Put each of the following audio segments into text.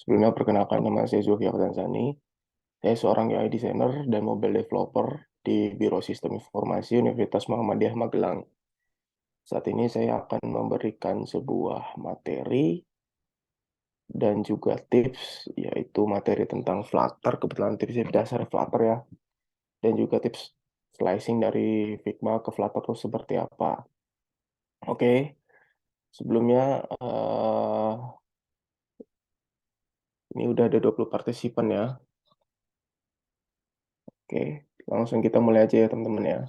Sebelumnya perkenalkan nama saya Zulfi Tanzani. Saya seorang UI designer dan mobile developer di Biro Sistem Informasi Universitas Muhammadiyah Magelang. Saat ini saya akan memberikan sebuah materi dan juga tips, yaitu materi tentang Flutter. Kebetulan tipsnya dasar Flutter ya, dan juga tips slicing dari Figma ke Flutter itu seperti apa. Oke, sebelumnya ini udah ada 20 partisipan ya. Oke, langsung kita mulai aja ya teman-teman ya,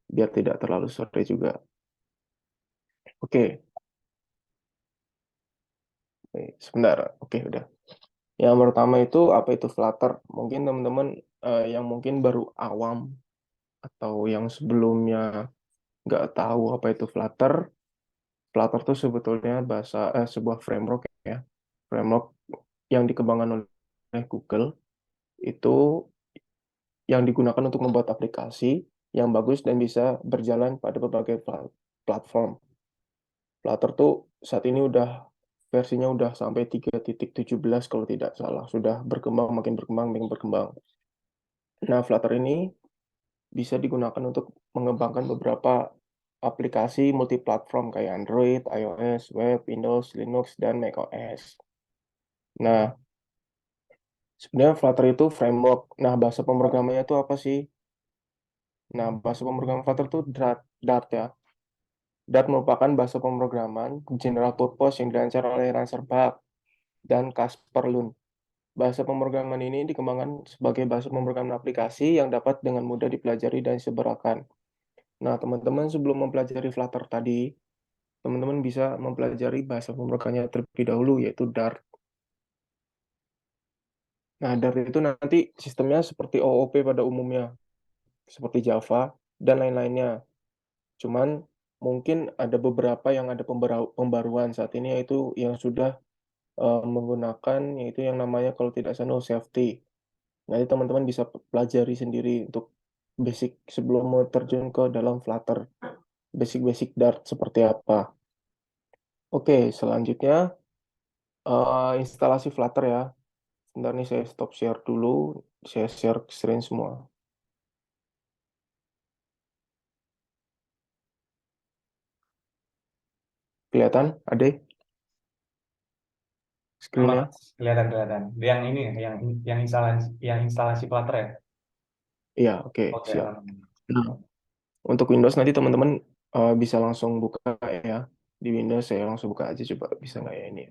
biar tidak terlalu sore juga. Oke, sebentar. Oke, udah. Yang pertama itu apa itu Flutter? Mungkin teman-teman yang mungkin baru awam atau yang sebelumnya nggak tahu apa itu Flutter. Flutter itu sebetulnya sebuah framework ya, framework yang dikembangkan oleh Google itu yang digunakan untuk membuat aplikasi yang bagus dan bisa berjalan pada berbagai platform. Flutter tuh saat ini versinya udah sampai 3.17 kalau tidak salah. Sudah berkembang, makin berkembang, makin berkembang. Nah, Flutter ini bisa digunakan untuk mengembangkan beberapa aplikasi multiplatform kayak Android, iOS, web, Windows, Linux, dan macOS. Nah, sebenarnya Flutter itu framework. Nah, bahasa pemrogramannya itu apa sih? Nah, bahasa pemrograman Flutter itu Dart ya. Dart merupakan bahasa pemrograman general purpose yang dirancang oleh Rancer Bach dan Casper Lund. Bahasa pemrograman ini dikembangkan sebagai bahasa pemrograman aplikasi yang dapat dengan mudah dipelajari dan disebarkan. Nah, teman-teman sebelum mempelajari Flutter tadi, teman-teman bisa mempelajari bahasa pemrogramannya terlebih dahulu, yaitu Dart. Nah, Dart itu nanti sistemnya seperti OOP pada umumnya, seperti Java dan lain-lainnya. Cuman mungkin ada beberapa yang ada pembaruan saat ini, yaitu yang sudah menggunakan, yaitu yang namanya kalau tidak salah no safety. Nanti teman-teman bisa pelajari sendiri untuk basic sebelum mau terjun ke dalam Flutter. Basic-basic Dart seperti apa. Oke, selanjutnya instalasi Flutter ya. Sebentar nih saya stop share dulu. Saya share screen semua. Kelihatan, Ade? Aman, Screen-nya? Mas. Kelihatan kelihatan. Yang ini, yang instalasi Flutter ya. Iya, oke, Oke, siap. aman. Nah, untuk Windows nanti teman-teman bisa langsung buka ya. Di Windows saya langsung buka aja, coba bisa nggak ya ini.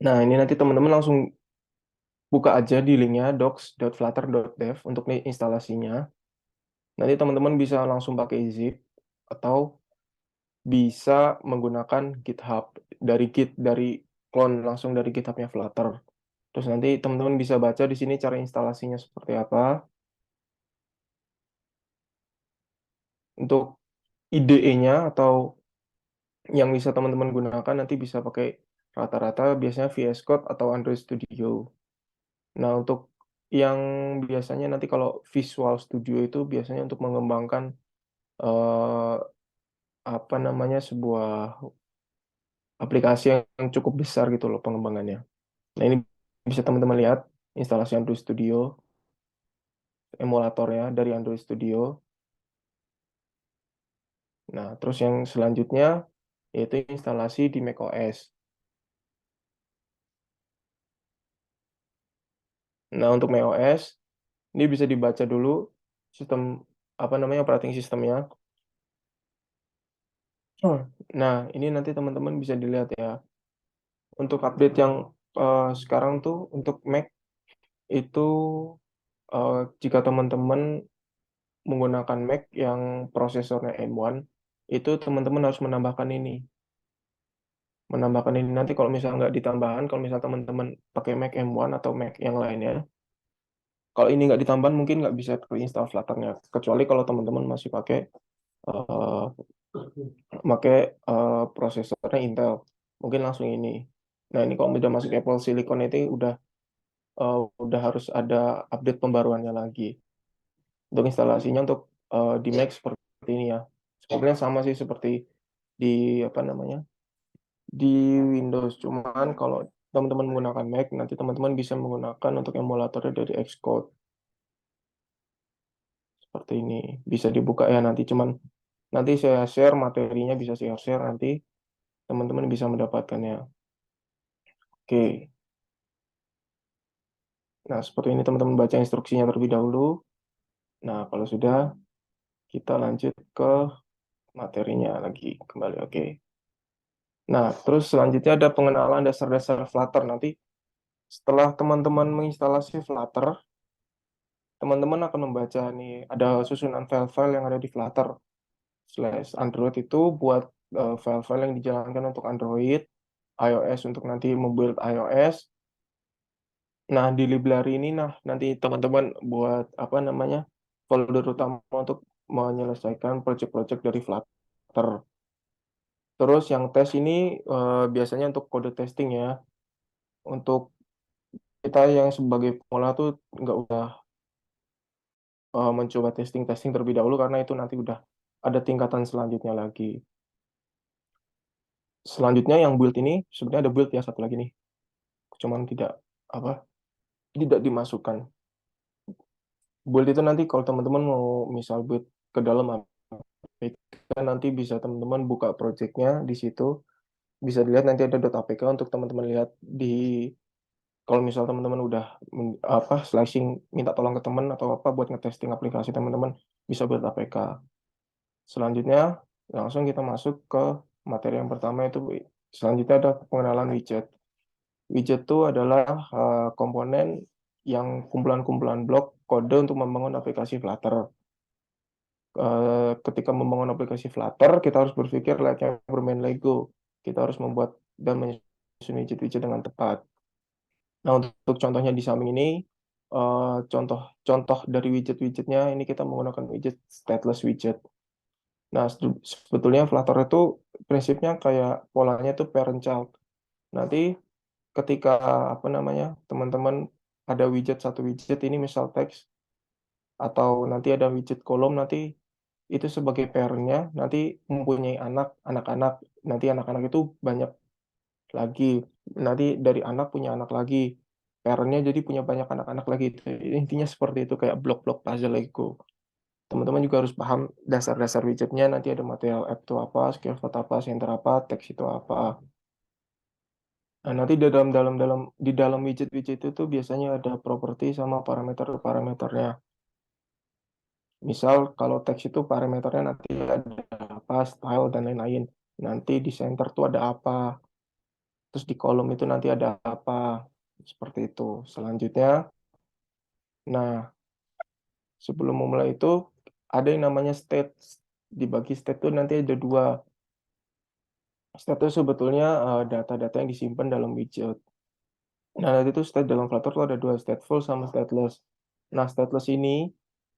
Nah, ini nanti teman-teman langsung buka aja di linknya docs.flutter.dev untuk instalasinya. Nanti teman-teman bisa langsung pakai zip atau bisa menggunakan GitHub dari clone langsung dari GitHub-nya Flutter. Terus nanti teman-teman bisa baca di sini cara instalasinya seperti apa. Untuk IDE-nya atau yang bisa teman-teman gunakan nanti bisa pakai rata-rata biasanya VS Code atau Android Studio. Nah, untuk yang biasanya nanti kalau Visual Studio itu biasanya untuk mengembangkan eh, apa namanya sebuah aplikasi yang cukup besar gitu loh pengembangannya. Nah, ini bisa teman-teman lihat instalasi Android Studio, emulatornya dari Android Studio. Nah, terus yang selanjutnya yaitu instalasi di macOS. Nah, untuk macOS ini bisa dibaca dulu sistem apa namanya operating sistemnya. Nah, ini nanti teman-teman bisa dilihat ya. Untuk update yang sekarang tuh untuk Mac itu jika teman-teman menggunakan Mac yang prosesornya M1, itu teman-teman harus menambahkan ini nanti kalau misalnya nggak ditambahkan, kalau misalnya teman-teman pakai Mac M1 atau Mac yang lainnya, kalau ini nggak ditambahkan mungkin nggak bisa terinstall Flutter-nya, kecuali kalau teman-teman masih eh, pakai prosesornya Intel, mungkin langsung ini. Nah, ini kalau udah masuk Apple Silicon itu udah harus ada update pembaruannya lagi. Untuk instalasinya untuk di Mac seperti ini ya. Sebenarnya sama sih seperti di apa namanya di Windows. Cuman kalau teman-teman menggunakan Mac, nanti teman-teman bisa menggunakan untuk emulatornya dari Xcode seperti ini. Bisa dibuka ya nanti. Cuman nanti saya share materinya, bisa saya share nanti teman-teman bisa mendapatkannya. Oke. Nah, seperti ini teman-teman baca instruksinya terlebih dahulu. Nah, kalau sudah, kita lanjut ke materinya lagi kembali. Oke. Nah, terus selanjutnya ada pengenalan dasar-dasar Flutter. Nanti setelah teman-teman menginstalasi Flutter, teman-teman akan membaca nih ada susunan file-file yang ada di Flutter slash Android itu buat file-file yang dijalankan untuk Android, iOS untuk nanti membuild iOS. Nah, di library ini nah nanti teman-teman buat apa namanya folder utama untuk menyelesaikan project-project dari Flutter. Terus yang tes ini biasanya untuk kode testing ya. Untuk kita yang sebagai pemula tuh nggak usah mencoba testing-testing terlebih dahulu karena itu nanti udah ada tingkatan selanjutnya lagi. Selanjutnya yang build ini sebenarnya ada build ya satu lagi nih. Cuman tidak apa tidak dimasukkan. Build itu nanti kalau teman-teman mau misal build ke dalam APK nanti bisa teman-teman buka projectnya di situ bisa dilihat nanti ada .apk untuk teman-teman lihat di kalau misal teman-teman udah apa slashing minta tolong ke teman atau apa buat ngetesting aplikasi teman-teman bisa build APK. Selanjutnya langsung kita masuk ke materi yang pertama itu selanjutnya ada pengenalan widget. Widget itu adalah komponen yang kumpulan-kumpulan blok kode untuk membangun aplikasi Flutter. Ketika membangun aplikasi Flutter, kita harus berpikir layaknya bermain Lego. Kita harus membuat dan menyusun widget-widget dengan tepat. Nah, untuk contohnya di samping ini, contoh dari widget-widgetnya, ini kita menggunakan widget stateless widget. Nah, sebetulnya Flutter itu prinsipnya kayak polanya itu parent child. Nanti ketika apa namanya teman-teman ada widget satu widget ini misal teks atau nanti ada widget kolom nanti itu sebagai parentnya nanti mempunyai anak-anak nanti anak-anak itu banyak lagi nanti dari anak punya anak lagi parentnya jadi punya banyak anak-anak lagi itu intinya seperti itu kayak blok-blok puzzle Lego. Teman-teman juga harus paham dasar-dasar widgetnya nanti ada material app itu apa scaffold apa center apa teks itu apa. Nah, nanti di dalam widget-widget itu tuh biasanya ada properti sama parameter-parameternya. Misal kalau teks itu parameternya nanti ada apa, style dan lain-lain. Nanti di center tuh ada apa, terus di kolom itu nanti ada apa, seperti itu. Selanjutnya, nah sebelum memulai itu ada yang namanya state. Dibagi state itu nanti ada dua. State itu sebetulnya data-data yang disimpan dalam widget. Nah, nanti itu state dalam Flutter tuh ada dua, stateful sama stateless. Nah, stateless ini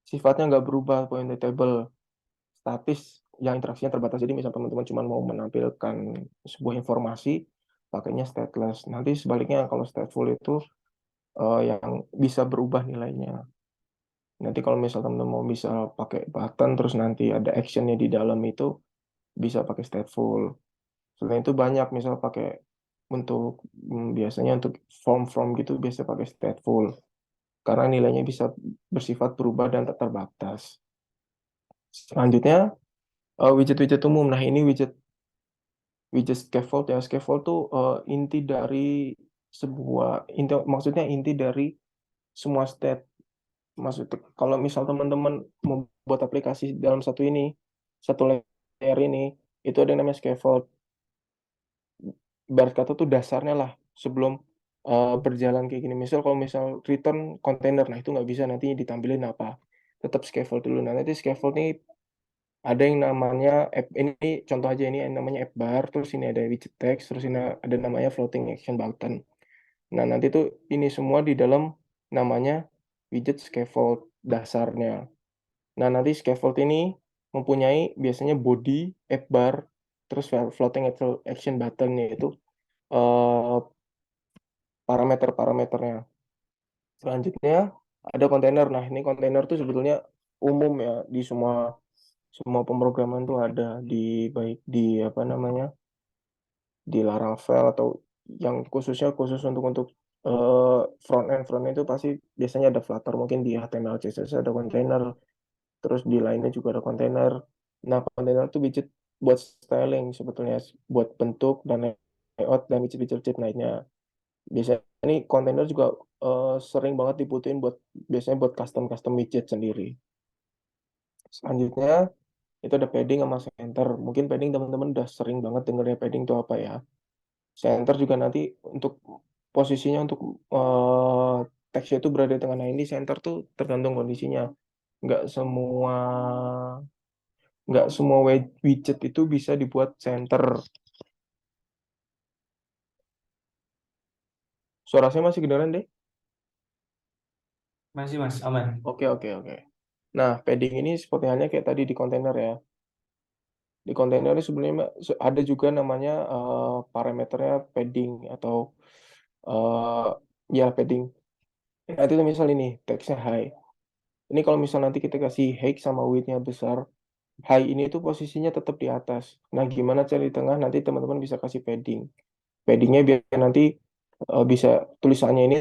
sifatnya nggak berubah, pointer table, statis, yang interaksinya terbatas. Jadi, misal teman-teman cuma mau menampilkan sebuah informasi, pakainya stateless. Nanti sebaliknya, kalau stateful itu yang bisa berubah nilainya. Nanti kalau misal teman-teman mau bisa pakai button, terus nanti ada actionnya di dalam itu, bisa pakai stateful. Selain itu banyak, misal pakai untuk biasanya untuk form gitu biasa pakai stateful. Karena nilainya bisa bersifat berubah dan tak terbatas. Selanjutnya, widget-widget umum. Nah, ini widget widget scaffold ya. Scaffold tuh inti dari maksudnya inti dari semua state. Maksudnya kalau misal teman-teman membuat aplikasi dalam satu layer ini, itu ada yang namanya scaffold. Ibarat kata tuh dasarnya lah sebelum berjalan kayak gini. Misal kalau misal return container, nah itu nggak bisa nanti ditampilin apa. Tetap scaffold dulu. Nah, nanti scaffold ini ada yang namanya app ini contoh aja ini yang namanya app bar, terus ini ada widget text, terus ini ada namanya floating action button. Nah, nanti tuh ini semua di dalam namanya widget scaffold dasarnya. Nah, nanti scaffold ini mempunyai biasanya body, app bar, terus floating action button yaitu eh, parameter-parameternya. Selanjutnya ada kontainer. Nah, ini kontainer tuh sebetulnya umum ya di semua Semua pemrograman tuh ada di baik di apa namanya di Laravel atau yang khususnya khusus untuk front end itu pasti biasanya ada Flutter mungkin di HTML CSS ada kontainer terus di lainnya juga ada kontainer. Nah kontainer itu widget buat styling sebetulnya buat bentuk dan layout dan widget-widget lainnya. Biasanya ini kontainer juga sering banget dibutuhin buat biasanya buat custom widget sendiri. Selanjutnya itu ada padding sama center. Mungkin padding teman-teman udah sering banget denger ya padding itu apa ya. Center juga nanti untuk posisinya untuk teksnya itu berada di tengah. Nah ini center tuh tergantung kondisinya. Nggak semua nggak semua widget itu bisa dibuat center. Suara saya masih kedengeran deh? Masih Mas, aman. Oke, oke, oke. Nah, padding ini seperti halnya kayak tadi di kontainer ya. Di kontainer ini sebenarnya ada juga namanya parameternya padding atau eh, ya padding. Nanti misal ini teksnya high. Ini kalau misal nanti kita kasih height sama width-nya besar, high ini tuh posisinya tetap di atas. Nah, gimana cari di tengah? Nanti teman-teman bisa kasih padding. Paddingnya biar nanti bisa tulisannya ini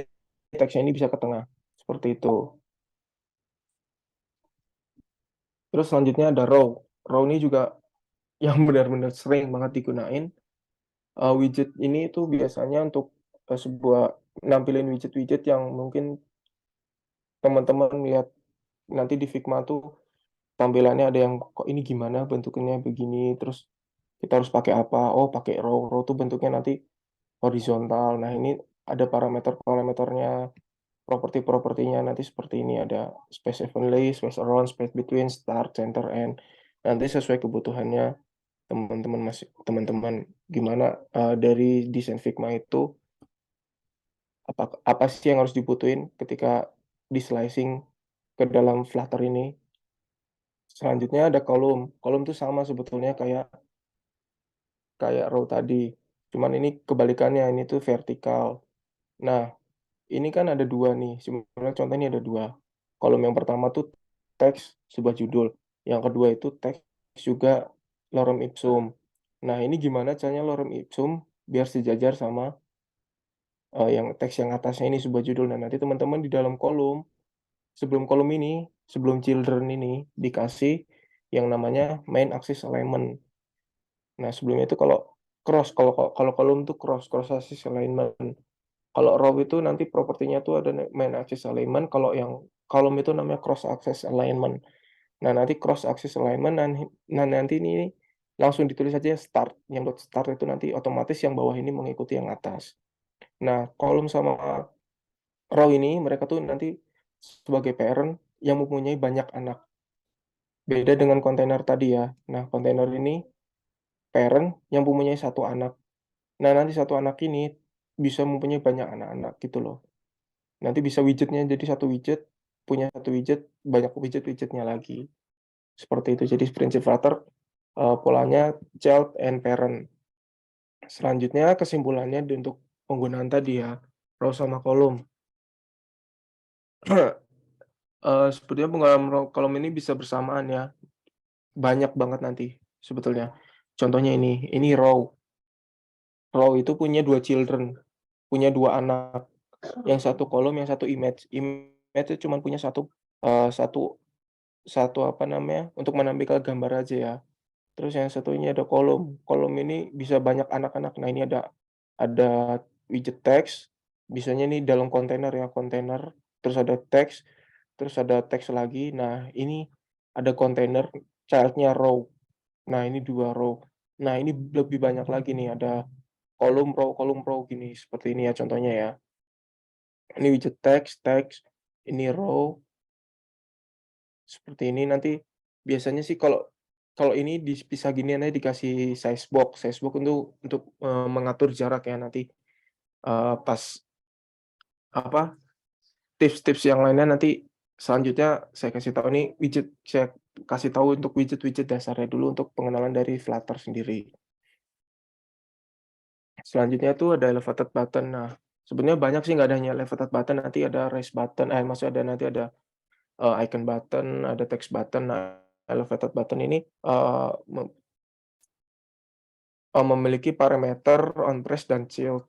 teksnya ini bisa ke tengah. Seperti itu. Terus selanjutnya ada row. Row ini juga yang benar-benar sering banget digunain. Widget ini tuh biasanya untuk sebuah nampilin widget-widget yang mungkin teman-teman lihat nanti di Figma tuh tampilannya ada yang kok ini gimana bentuknya begini terus kita harus pakai apa oh pakai row tuh bentuknya nanti horizontal. Nah ini ada parameternya properti-propertinya nanti seperti ini ada space evenly space around space between start center end nanti sesuai kebutuhannya teman-teman gimana dari desain Figma itu apa apa sih yang harus dibutuhin ketika di slicing ke dalam Flutter ini. Selanjutnya ada kolom. Kolom itu sama sebetulnya kayak kayak row tadi. Cuman ini kebalikannya, ini tuh vertikal. Nah, ini kan ada dua nih. Sebenarnya contohnya ini ada dua. Kolom yang pertama tuh teks sebuah judul. Yang kedua itu teks juga lorem ipsum. Nah, ini gimana caranya lorem ipsum biar sejajar sama yang teks yang atasnya ini sebuah judul. Nah, nanti teman-teman di dalam kolom, sebelum kolom ini, sebelum children ini dikasih yang namanya main axis alignment. Nah, sebelumnya itu kalau kalau kalau kolom itu cross axis alignment. Kalau row itu nanti propertinya tuh ada main axis alignment. Kalau yang kolom itu namanya cross axis alignment. Nah, nanti cross axis alignment nah nanti ini langsung ditulis aja start. Yang dot start itu nanti otomatis yang bawah ini mengikuti yang atas. Nah, kolom sama row ini mereka tuh nanti sebagai parent yang mempunyai banyak anak. Beda dengan kontainer tadi ya. Nah, kontainer ini parent yang mempunyai satu anak. Nah, nanti satu anak ini bisa mempunyai banyak anak-anak gitu loh. Nanti bisa widgetnya jadi satu widget, punya satu widget, banyak widget-widgetnya lagi. Seperti itu. Jadi prinsip Flutter polanya child and parent. Selanjutnya kesimpulannya untuk penggunaan tadi ya, row sama kolom. Sebetulnya penggunaan kolom ini bisa bersamaan ya, banyak banget nanti sebetulnya. Contohnya ini row. Row itu punya dua children, punya dua anak. Yang satu kolom, yang satu image. Image itu cuma punya satu eh, satu satu apa namanya untuk menampilkan gambar aja ya. Terus yang satunya ada kolom. Kolom ini bisa banyak anak-anak. Nah ini ada widget teks. Biasanya ini dalam kontainer ya kontainer. Terus ada teks. Terus ada teks lagi. Nah ini ada kontainer childnya row. Nah ini dua row. Nah ini lebih banyak lagi nih ada kolom row gini seperti ini ya contohnya ya. Ini widget teks, ini row seperti ini nanti biasanya sih kalau kalau ini dipisah gini nanti dikasih size box untuk mengatur jarak ya nanti pas apa tips-tips yang lainnya nanti selanjutnya saya kasih tahu nih saya kasih tahu untuk widget-widget dasarnya dulu untuk pengenalan dari Flutter sendiri. Selanjutnya tuh ada elevated button. Nah, sebenarnya banyak sih nggak ada hanya elevated button, nanti ada raise button, maksudnya nanti ada icon button, ada text button. Nah, elevated button ini memiliki parameter on press dan child.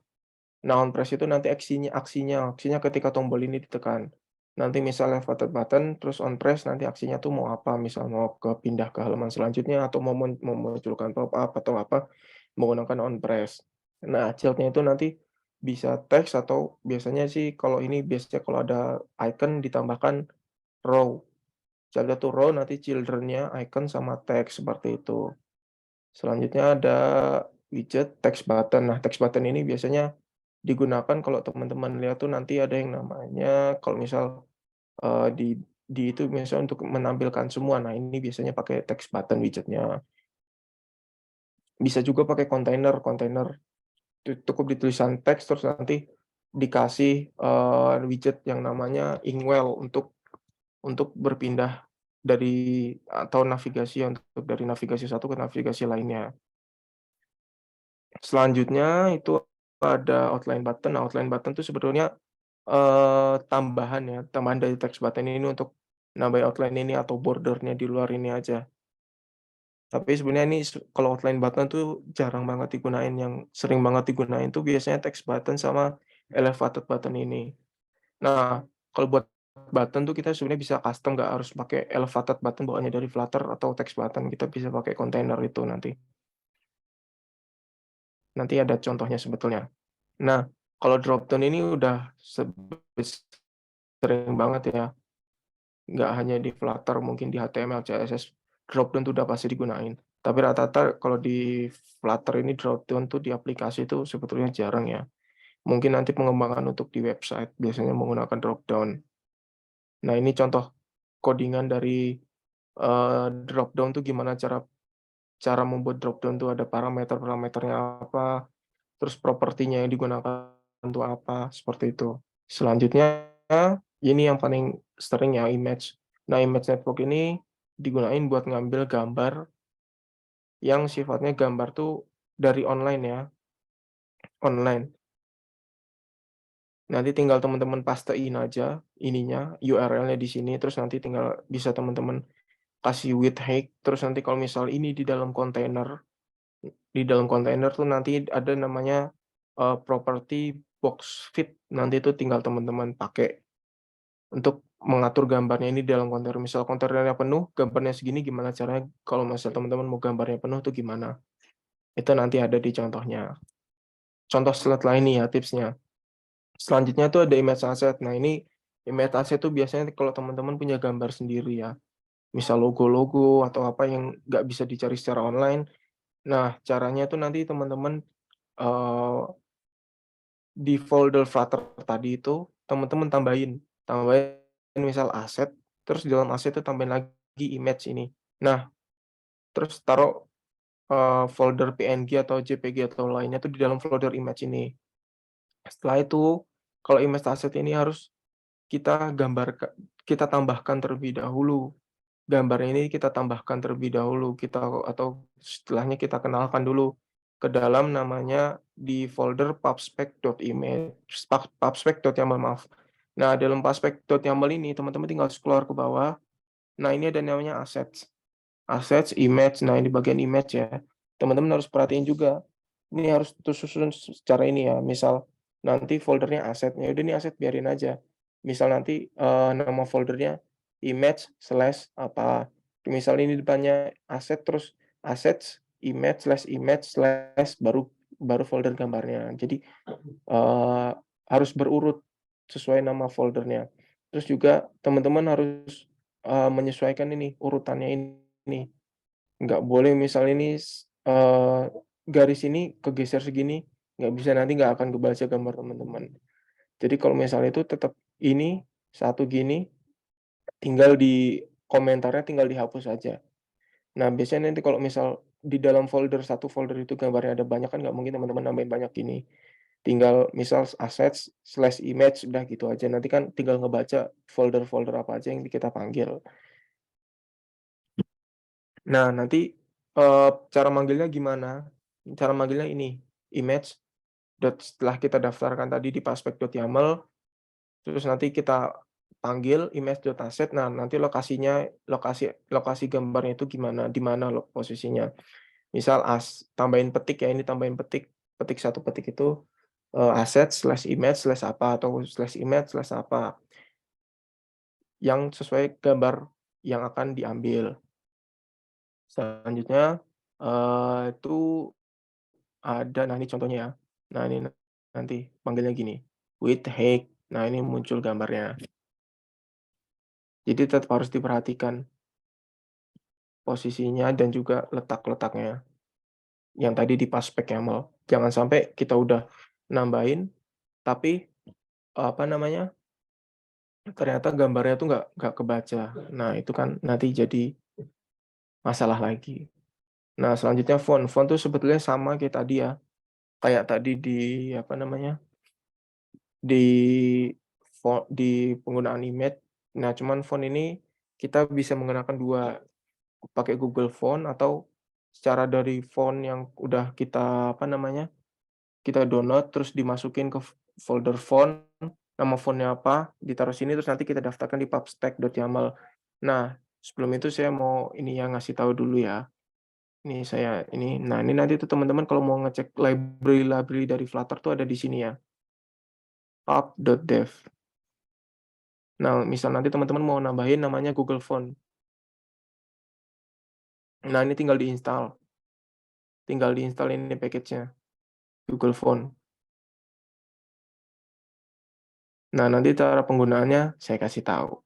Nah, on press itu nanti aksinya ketika tombol ini ditekan. Nanti misal elevated button, terus on press nanti aksinya tuh mau apa, misal mau pindah ke halaman selanjutnya atau mau memunculkan pop up atau apa, menggunakan on press. Nah, child-nya itu nanti bisa teks atau biasanya sih biasanya kalau ada icon ditambahkan row. Misalnya tuh row nanti children-nya icon sama teks seperti itu. Selanjutnya ada widget text button. Nah, text button ini biasanya digunakan kalau teman-teman lihat tuh nanti ada yang namanya kalau misal di itu misalnya untuk menampilkan semua. Nah, ini biasanya pakai text button widgetnya. Bisa juga pakai kontainer cukup di tulisan teks terus nanti dikasih widget yang namanya inkwell untuk berpindah atau navigasi untuk dari navigasi satu ke navigasi lainnya. Selanjutnya itu ada outline button. Nah, outline button itu sebetulnya tambahan dari text button ini untuk nambah outline ini atau bordernya di luar ini aja. Tapi sebenarnya ini kalau outline button tuh jarang banget digunain, yang sering banget digunain tuh biasanya text button sama elevated button ini. Nah, kalau buat button tuh kita sebenarnya bisa custom, nggak harus pakai elevated button bawaannya dari Flutter atau text button, kita bisa pakai container itu nanti. Nanti ada contohnya sebetulnya. Nah, kalau dropdown ini udah sering banget ya, nggak hanya di Flutter, mungkin di HTML, CSS, dropdown tuh udah pasti digunain. Tapi rata-rata kalau di Flutter ini dropdown tuh di aplikasi itu sebetulnya jarang ya. Mungkin nanti pengembangan untuk di website biasanya menggunakan dropdown. Nah, ini contoh codingan dari dropdown tuh gimana cara membuat dropdown tuh ada parameternya apa, terus propertinya yang digunakan untuk apa, seperti itu. Selanjutnya, ini yang paling sering ya, image. Nah, image network ini digunain buat ngambil gambar yang sifatnya gambar tuh dari online ya, online. Nanti tinggal teman-teman pastein aja ininya, URL-nya di sini, terus nanti tinggal bisa teman-teman kasih with height, terus nanti kalau misal ini di dalam kontainer tuh nanti ada namanya property box fit. Nanti itu tinggal teman-teman pakai untuk mengatur gambarnya ini dalam kontainer. Misal kontainernya penuh, gambarnya segini gimana caranya kalau misal teman-teman mau gambarnya penuh tuh gimana. Itu nanti ada di contohnya. Contoh slide lain nih ya tipsnya. Selanjutnya tuh ada image asset. Nah, ini image asset tuh biasanya kalau teman-teman punya gambar sendiri ya. Misal logo-logo atau apa yang nggak bisa dicari secara online. Nah, caranya tuh nanti teman-teman di folder Flutter tadi itu teman-teman tambahin misal aset, terus di dalam aset itu tambahin lagi image ini. Nah, terus taruh folder PNG atau JPG atau lainnya tuh di dalam folder image ini. Setelah itu, kalau image asset ini harus kita tambahkan terlebih dahulu. Gambarnya ini kita tambahkan terlebih dahulu, atau setelahnya kita kenalkan dulu ke dalam namanya di folder pubspec.image, pubspec.yaml, maaf. Nah, dalam pubspec.yaml ini teman-teman tinggal scroll ke bawah. Nah, ini ada namanya assets, image. Nah, ini bagian image ya. Teman-teman harus perhatiin juga. Ini harus tersusun secara ini ya. Misal nanti foldernya asetnya, udah ini aset biarin aja. Misal nanti nama foldernya image slash apa. Misal ini depannya aset terus assets image slash baru folder gambarnya. Jadi harus berurut sesuai nama foldernya. Terus juga teman-teman harus menyesuaikan ini urutannya ini. Nggak boleh misal ini garis ini kegeser segini, nggak bisa, nanti nggak akan kebaca gambar teman-teman. Jadi kalau misalnya itu tetap ini satu gini, tinggal di komentarnya tinggal dihapus aja. Nah, biasanya nanti kalau misal di dalam satu folder itu gambarnya ada banyak kan nggak mungkin teman-teman nambahin banyak gini. Tinggal misal assets/image udah gitu aja. Nanti kan tinggal ngebaca folder-folder apa aja yang kita panggil. Nah, nanti cara manggilnya gimana? Cara manggilnya ini, image setelah kita daftarkan tadi di pubspec.yaml, terus nanti kita panggil image.asset. Nah, nanti lokasi gambarnya itu gimana, di mana posisinya. Misal tambahin petik ya, ini tambahin petik satu petik itu asset slash image slash apa atau slash image slash apa yang sesuai gambar yang akan diambil. Selanjutnya itu ada, nah ini contohnya ya. Nah ini nanti panggilnya gini, with height. Nah ini muncul gambarnya. Jadi tetap harus diperhatikan posisinya dan juga letak-letaknya. Yang tadi di paspek YAML. Jangan sampai kita udah nambahin, tapi apa namanya, ternyata gambarnya tuh nggak kebaca. Nah itu kan nanti jadi masalah lagi. Nah selanjutnya font. Font tuh sebetulnya sama kayak tadi ya. Kayak tadi di apa namanya, di di penggunaan image. Nah, cuman font ini kita bisa menggunakan dua, pakai Google Font atau secara dari font yang udah kita apa namanya, kita download terus dimasukin ke folder font, nama fontnya apa, ditaruh sini terus nanti kita daftarkan di pubspec.yaml. Nah, sebelum itu saya mau ini ya ngasih tahu dulu ya. Nah ini nanti tuh teman-teman kalau mau ngecek library dari Flutter tuh ada di sini ya, pub.dev. Nah, misal nanti teman-teman mau nambahin namanya Google Font. Nah, ini tinggal diinstal. Tinggal diinstal ini package-nya, Google Font. Nah, nanti cara penggunaannya saya kasih tahu.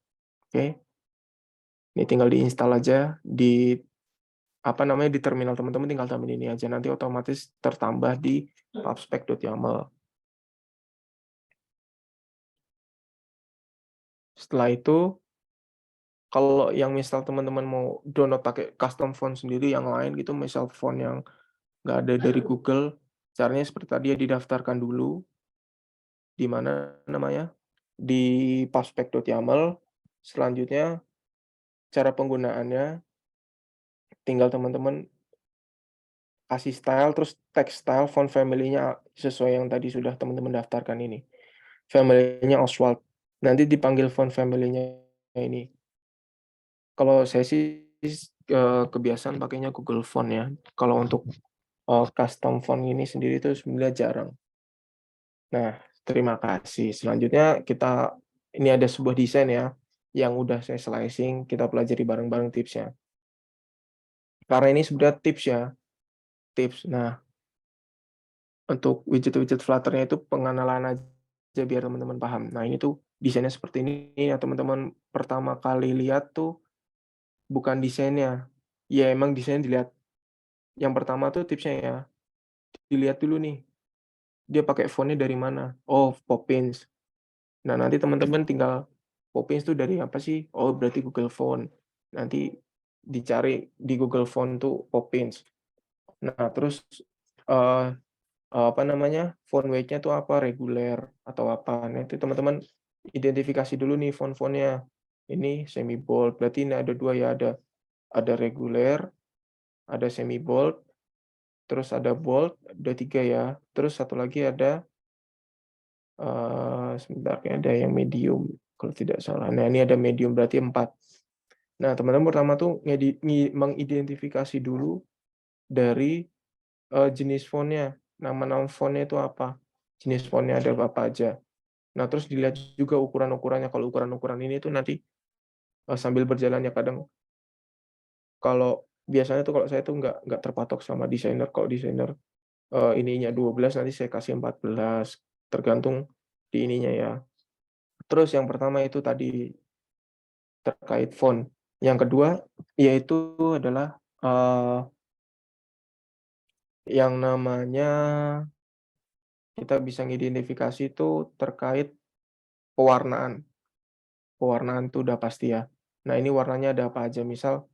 Oke. Ini tinggal diinstal aja di apa namanya di terminal teman-teman, tinggal tambahin ini aja, nanti otomatis tertambah di pubspec.yaml. Setelah itu kalau yang misal teman-teman mau download pakai custom font sendiri yang lain gitu, misal font yang nggak ada dari Google, caranya seperti tadi ya, didaftarkan dulu di mana namanya, di pubspec.yaml. Selanjutnya cara penggunaannya tinggal teman-teman kasih style, terus text style font family-nya sesuai yang tadi sudah teman-teman daftarkan ini. Family-nya Oswald. Nanti dipanggil font family-nya ini. Kalau saya sih kebiasaan pakainya Google Font ya. Kalau untuk custom font ini sendiri itu sebenarnya jarang. Nah, terima kasih. Selanjutnya ini ada sebuah desain ya, yang udah saya slicing, kita pelajari bareng-bareng tipsnya. Karena ini sebenarnya tips ya, tips. Nah, untuk widget-widget Flutter-nya itu pengenalan aja biar teman-teman paham. Nah, ini tuh desainnya seperti ini ya, teman-teman pertama kali lihat tuh bukan desainnya. Ya emang desain dilihat. Yang pertama tuh tipsnya ya, dilihat dulu nih, dia pakai font-nya dari mana. Oh, Poppins. Nah, nanti teman-teman tinggal Poppins tuh dari apa sih? Oh, berarti Google Font. Nanti dicari di Google Font tuh Poppins. Nah, terus eh, apa namanya, font weight-nya tuh apa, reguler atau apa. Nah, itu teman-teman identifikasi dulu nih font-fontnya. Ini semi bold, berarti ini ada dua ya, ada reguler, ada semi bold, terus ada bold, ada tiga ya. Terus satu lagi ada sebentar, ada yang medium kalau tidak salah. Nah, ini ada medium berarti 4. Nah, teman-teman pertama tuh mengidentifikasi dulu dari jenis fontnya. Nama-nama fontnya itu apa? Jenis fontnya ada apa aja. Nah, terus dilihat juga ukuran-ukurannya. Kalau ukuran-ukuran ini tuh nanti sambil berjalannya, kadang kalau biasanya tuh kalau saya tuh nggak terpatok sama desainer. Kalau desainer ininya 12, nanti saya kasih 14, tergantung di ininya ya. Terus yang pertama itu tadi terkait font. Yang kedua yaitu adalah yang namanya kita bisa mengidentifikasi itu terkait pewarnaan. Pewarnaan itu udah pasti ya. Nah, ini warnanya ada apa aja? Misal,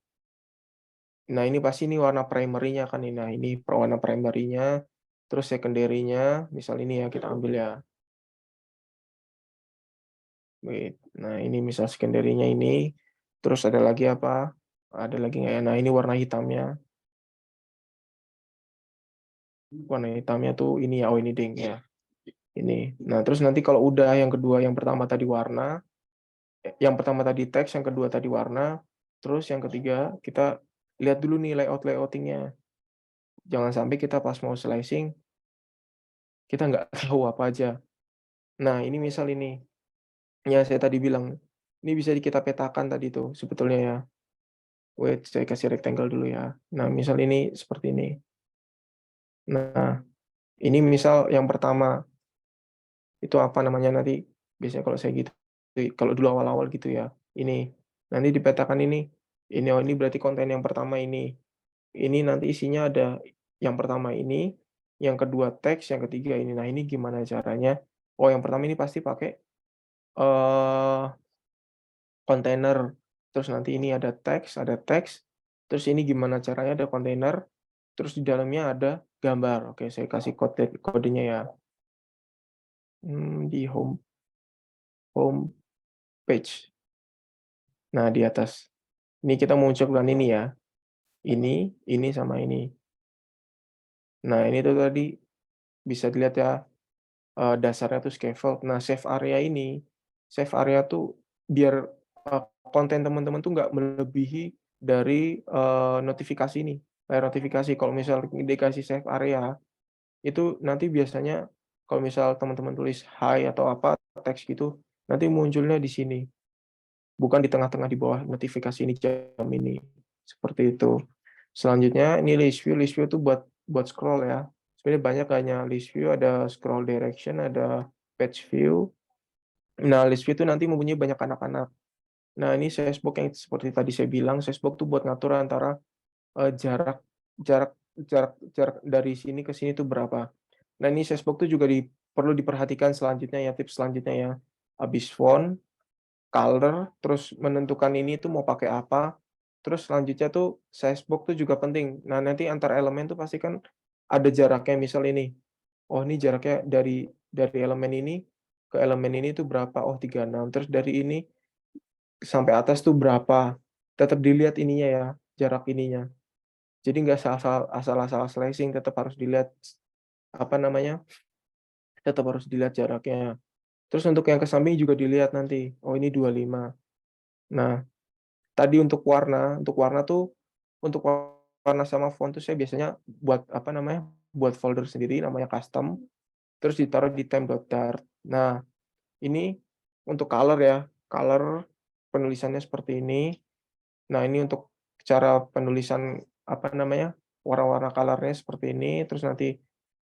nah ini pasti ini warna primary-nya kan ini. Nah, ini warna primary-nya, terus secondary-nya, misal ini ya kita ambil ya. Wait. Nah, ini misal secondary-nya ini, terus ada lagi apa? Ada lagi nggak ya? Nah, ini warna hitamnya. Warna hitamnya tuh ini ya, oh ini ding ya. Ini. Nah, terus nanti kalau udah yang kedua, yang pertama tadi warna, Yang pertama tadi teks, yang kedua tadi warna, terus yang ketiga kita lihat dulu nih layoutingnya. Jangan sampai kita pas mau slicing kita nggak tahu apa aja. Nah ini misal ini, ya saya tadi bilang, ini bisa kita petakan tadi tuh sebetulnya ya. Wait, saya kasih rectangle dulu ya. Nah misal ini seperti ini. Nah ini misal yang pertama itu apa namanya nanti, biasanya kalau saya gitu, kalau dulu awal-awal gitu ya, ini nanti dipetakan ini oh ini berarti konten yang pertama ini nanti isinya ada yang pertama ini, yang kedua teks, yang ketiga ini. Nah ini gimana caranya? Oh yang pertama ini pasti pakai kontainer, terus nanti ini ada teks, terus ini gimana caranya ada kontainer, terus di dalamnya ada gambar. Oke, saya kasih kodenya ya. Di home page. Nah, di atas. Ini kita munculkan ini ya. Ini sama ini. Nah, ini tuh tadi bisa dilihat ya, dasarnya tuh scaffold. Nah, save area tuh biar konten teman-teman tuh nggak melebihi dari notifikasi ini. Layar notifikasi. Kalau misal dikasih save area, itu nanti biasanya kalau misal teman-teman tulis hi atau apa teks gitu, nanti munculnya di sini. Bukan di tengah-tengah di bawah notifikasi ini jam ini. Seperti itu. Selanjutnya ini list view itu buat scroll ya. Sebenarnya banyak, hanya list view, ada scroll direction, ada page view. Nah, list view itu nanti mempunyai banyak anak-anak. Nah, ini sesbox yang seperti tadi saya bilang, sesbox itu buat ngatur antara jarak jarak jarak dari sini ke sini itu berapa. Nah, ini sesbox itu juga perlu diperhatikan selanjutnya ya, tips selanjutnya ya. Habis font, color, terus menentukan ini tuh mau pakai apa. Terus selanjutnya tuh sizebox tuh juga penting. Nah, nanti antar elemen tuh pasti kan ada jaraknya, misal ini. Oh, ini jaraknya dari elemen ini ke elemen ini tuh berapa? Oh, 36. Terus dari ini sampai atas tuh berapa? Tetap dilihat ininya ya, jarak ininya. Jadi nggak asal-asal slicing, tetap harus dilihat apa namanya? Tetap harus dilihat jaraknya. Terus untuk yang ke samping juga dilihat nanti. Oh, ini 25. Nah, tadi untuk warna tuh, untuk warna sama font tuh saya biasanya buat apa namanya, buat folder sendiri namanya custom, terus ditaruh di temp.dart. Nah, ini untuk color ya, color penulisannya seperti ini. Nah, ini untuk cara penulisan apa namanya, warna-warna color-nya seperti ini, terus nanti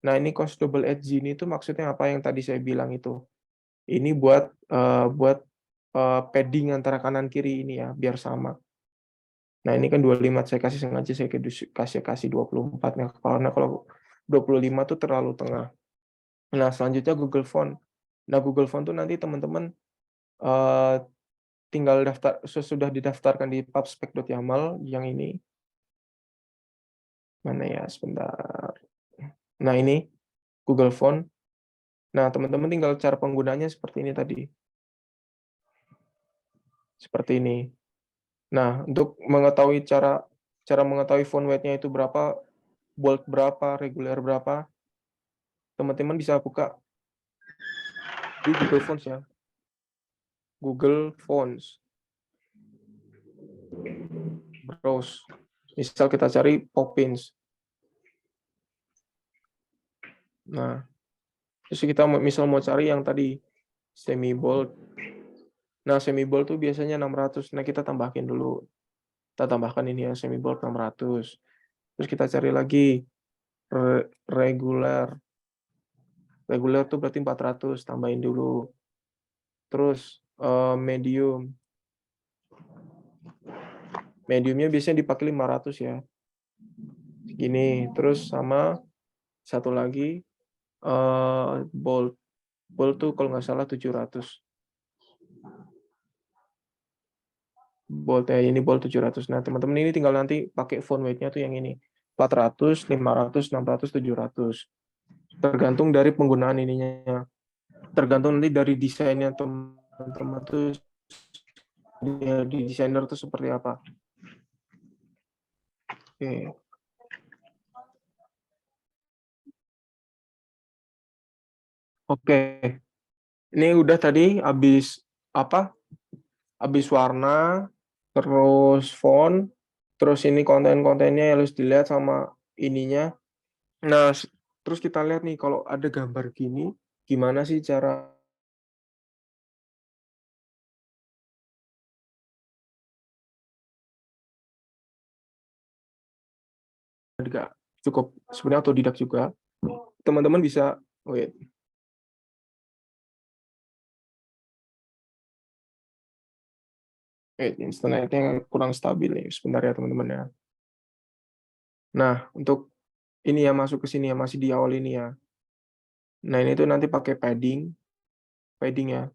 nah ini cause double edge ini tuh maksudnya apa yang tadi saya bilang itu. Ini buat padding antara kanan kiri ini ya, biar sama. Nah, ini kan 25, saya kasih sengaja saya kasih 24 nih, karena kalau 25 tuh terlalu tengah. Nah, selanjutnya Google Font. Nah, Google Font tuh nanti teman-teman eh, tinggal sudah didaftarkan di pubspec.yaml yang ini. Mana ya, sebentar. Nah, ini Google Font. Nah, teman-teman tinggal cara penggunaannya seperti ini tadi. Seperti ini. Nah, untuk mengetahui cara mengetahui font weight-nya itu berapa, bold berapa, reguler berapa, teman-teman bisa buka di Google Fonts ya. Google Fonts. Browse. Misal kita cari Poppins. Nah, terus kita misal mau cari yang tadi semi bold. Nah, semi bold tuh biasanya 600. Nah, kita tambahkan dulu. Kita tambahkan ini ya, semi bold 600. Terus kita cari lagi regular. Regular tuh berarti 400, tambahin dulu. Terus medium. Mediumnya biasanya dipakai 500 ya. Segini. Terus sama satu lagi bold. Bold tuh kalau nggak salah 700. Bold ya, ini bold 700. Nah, teman-teman ini tinggal nanti pakai font weight-nya tuh yang ini. 400, 500, 600, 700. Tergantung dari penggunaan ininya. Tergantung nanti dari desainnya teman-teman tuh di desainer tuh seperti apa. Oke. Oke. Ini udah tadi habis apa? habis warna, terus font, terus ini konten-kontennya harus dilihat sama ininya. Nah, terus kita lihat nih kalau ada gambar gini, gimana sih cara nggak cukup sebenarnya otodidak juga. Teman-teman bisa, wait, internetnya kurang stabil nih, sebentar ya teman-teman ya. Nah, untuk ini ya masuk ke sini ya, masih di awal ini ya. Nah, ini tuh nanti pakai padding ya.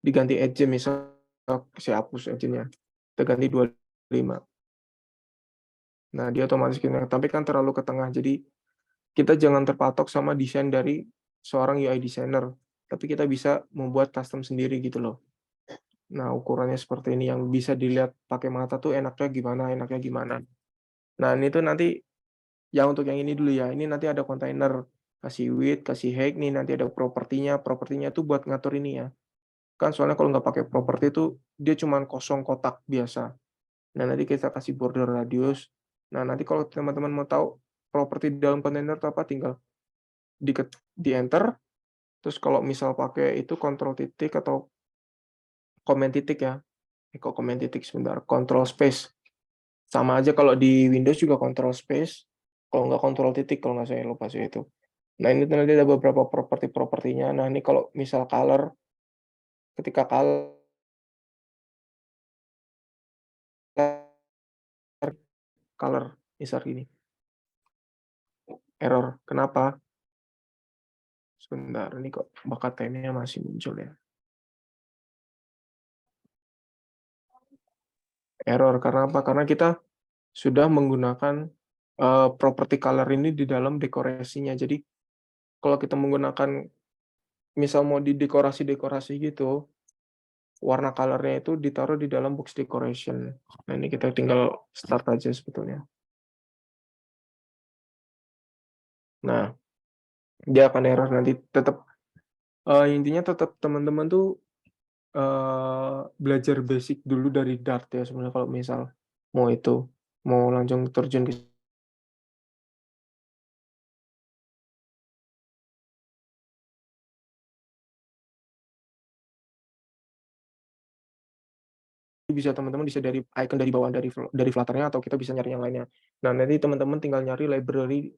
Diganti agent misal saya hapus agentnya. Kita ganti 25. Nah, dia otomatis gini, tapi kan terlalu ke tengah. Jadi kita jangan terpatok sama desain dari seorang UI designer, tapi kita bisa membuat custom sendiri gitu loh. Nah, ukurannya seperti ini yang bisa dilihat pakai mata tuh enaknya gimana. Nah, ini tuh nanti ya untuk yang ini dulu ya. Ini nanti ada kontainer, kasih width, kasih height nih, nanti ada propertinya. Propertinya tuh buat ngatur ini ya. Kan soalnya kalau nggak pakai properti tuh dia cuma kosong kotak biasa. Nah, nanti kita kasih border radius. Nah, nanti kalau teman-teman mau tahu properti dalam kontainer itu apa, tinggal di enter. Terus kalau misal pakai itu kontrol titik atau komen titik ya. Kok komen titik sebentar. Kontrol space. Sama aja kalau di Windows juga kontrol space. Kalau nggak kontrol titik, kalau nggak saya lupa sih itu. Nah, ini nanti ada beberapa properti-propertinya. Nah, ini kalau misal color, ketika color misal gini. Error. Kenapa? Sebentar, ini kok bakat timenya masih muncul ya. Error karena apa? Karena kita sudah menggunakan properti color ini di dalam dekorasinya. Jadi kalau kita menggunakan misal mau di dekorasi-dekorasi gitu, warna colornya itu ditaruh di dalam box decoration. Nah, ini kita tinggal start aja sebetulnya. Nah, dia akan error nanti tetap intinya tetap teman-teman tuh belajar basic dulu dari Dart ya sebenarnya kalau misal mau langsung terjun ke bisa teman-teman bisa dari icon dari bawah dari Flutter-nya atau kita bisa nyari yang lainnya. Nah, nanti teman-teman tinggal nyari library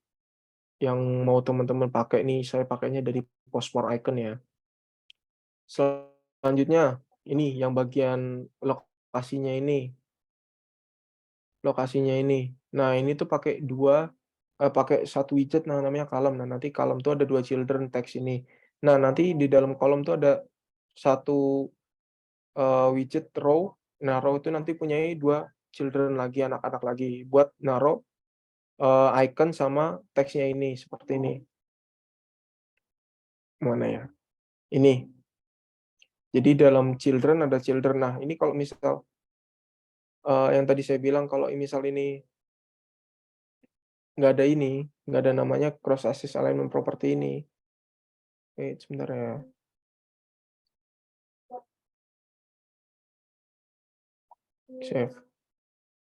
yang mau teman-teman pakai nih. Saya pakainya dari Postmore Icon ya. Selanjutnya ini yang bagian lokasinya ini. Nah, ini tuh pakai satu widget namanya column. Nah, nanti column tuh ada dua children text ini. Nah, nanti di dalam kolom tuh ada satu widget row. Nah, row itu nanti punya dua children lagi, anak-anak lagi buat naruh icon sama teksnya ini seperti ini. Mana ya? Ini. Jadi dalam children ada children. Nah, ini kalau misal yang tadi saya bilang kalau misal ini nggak ada namanya cross access alignment property ini. Sebentar ya. Save.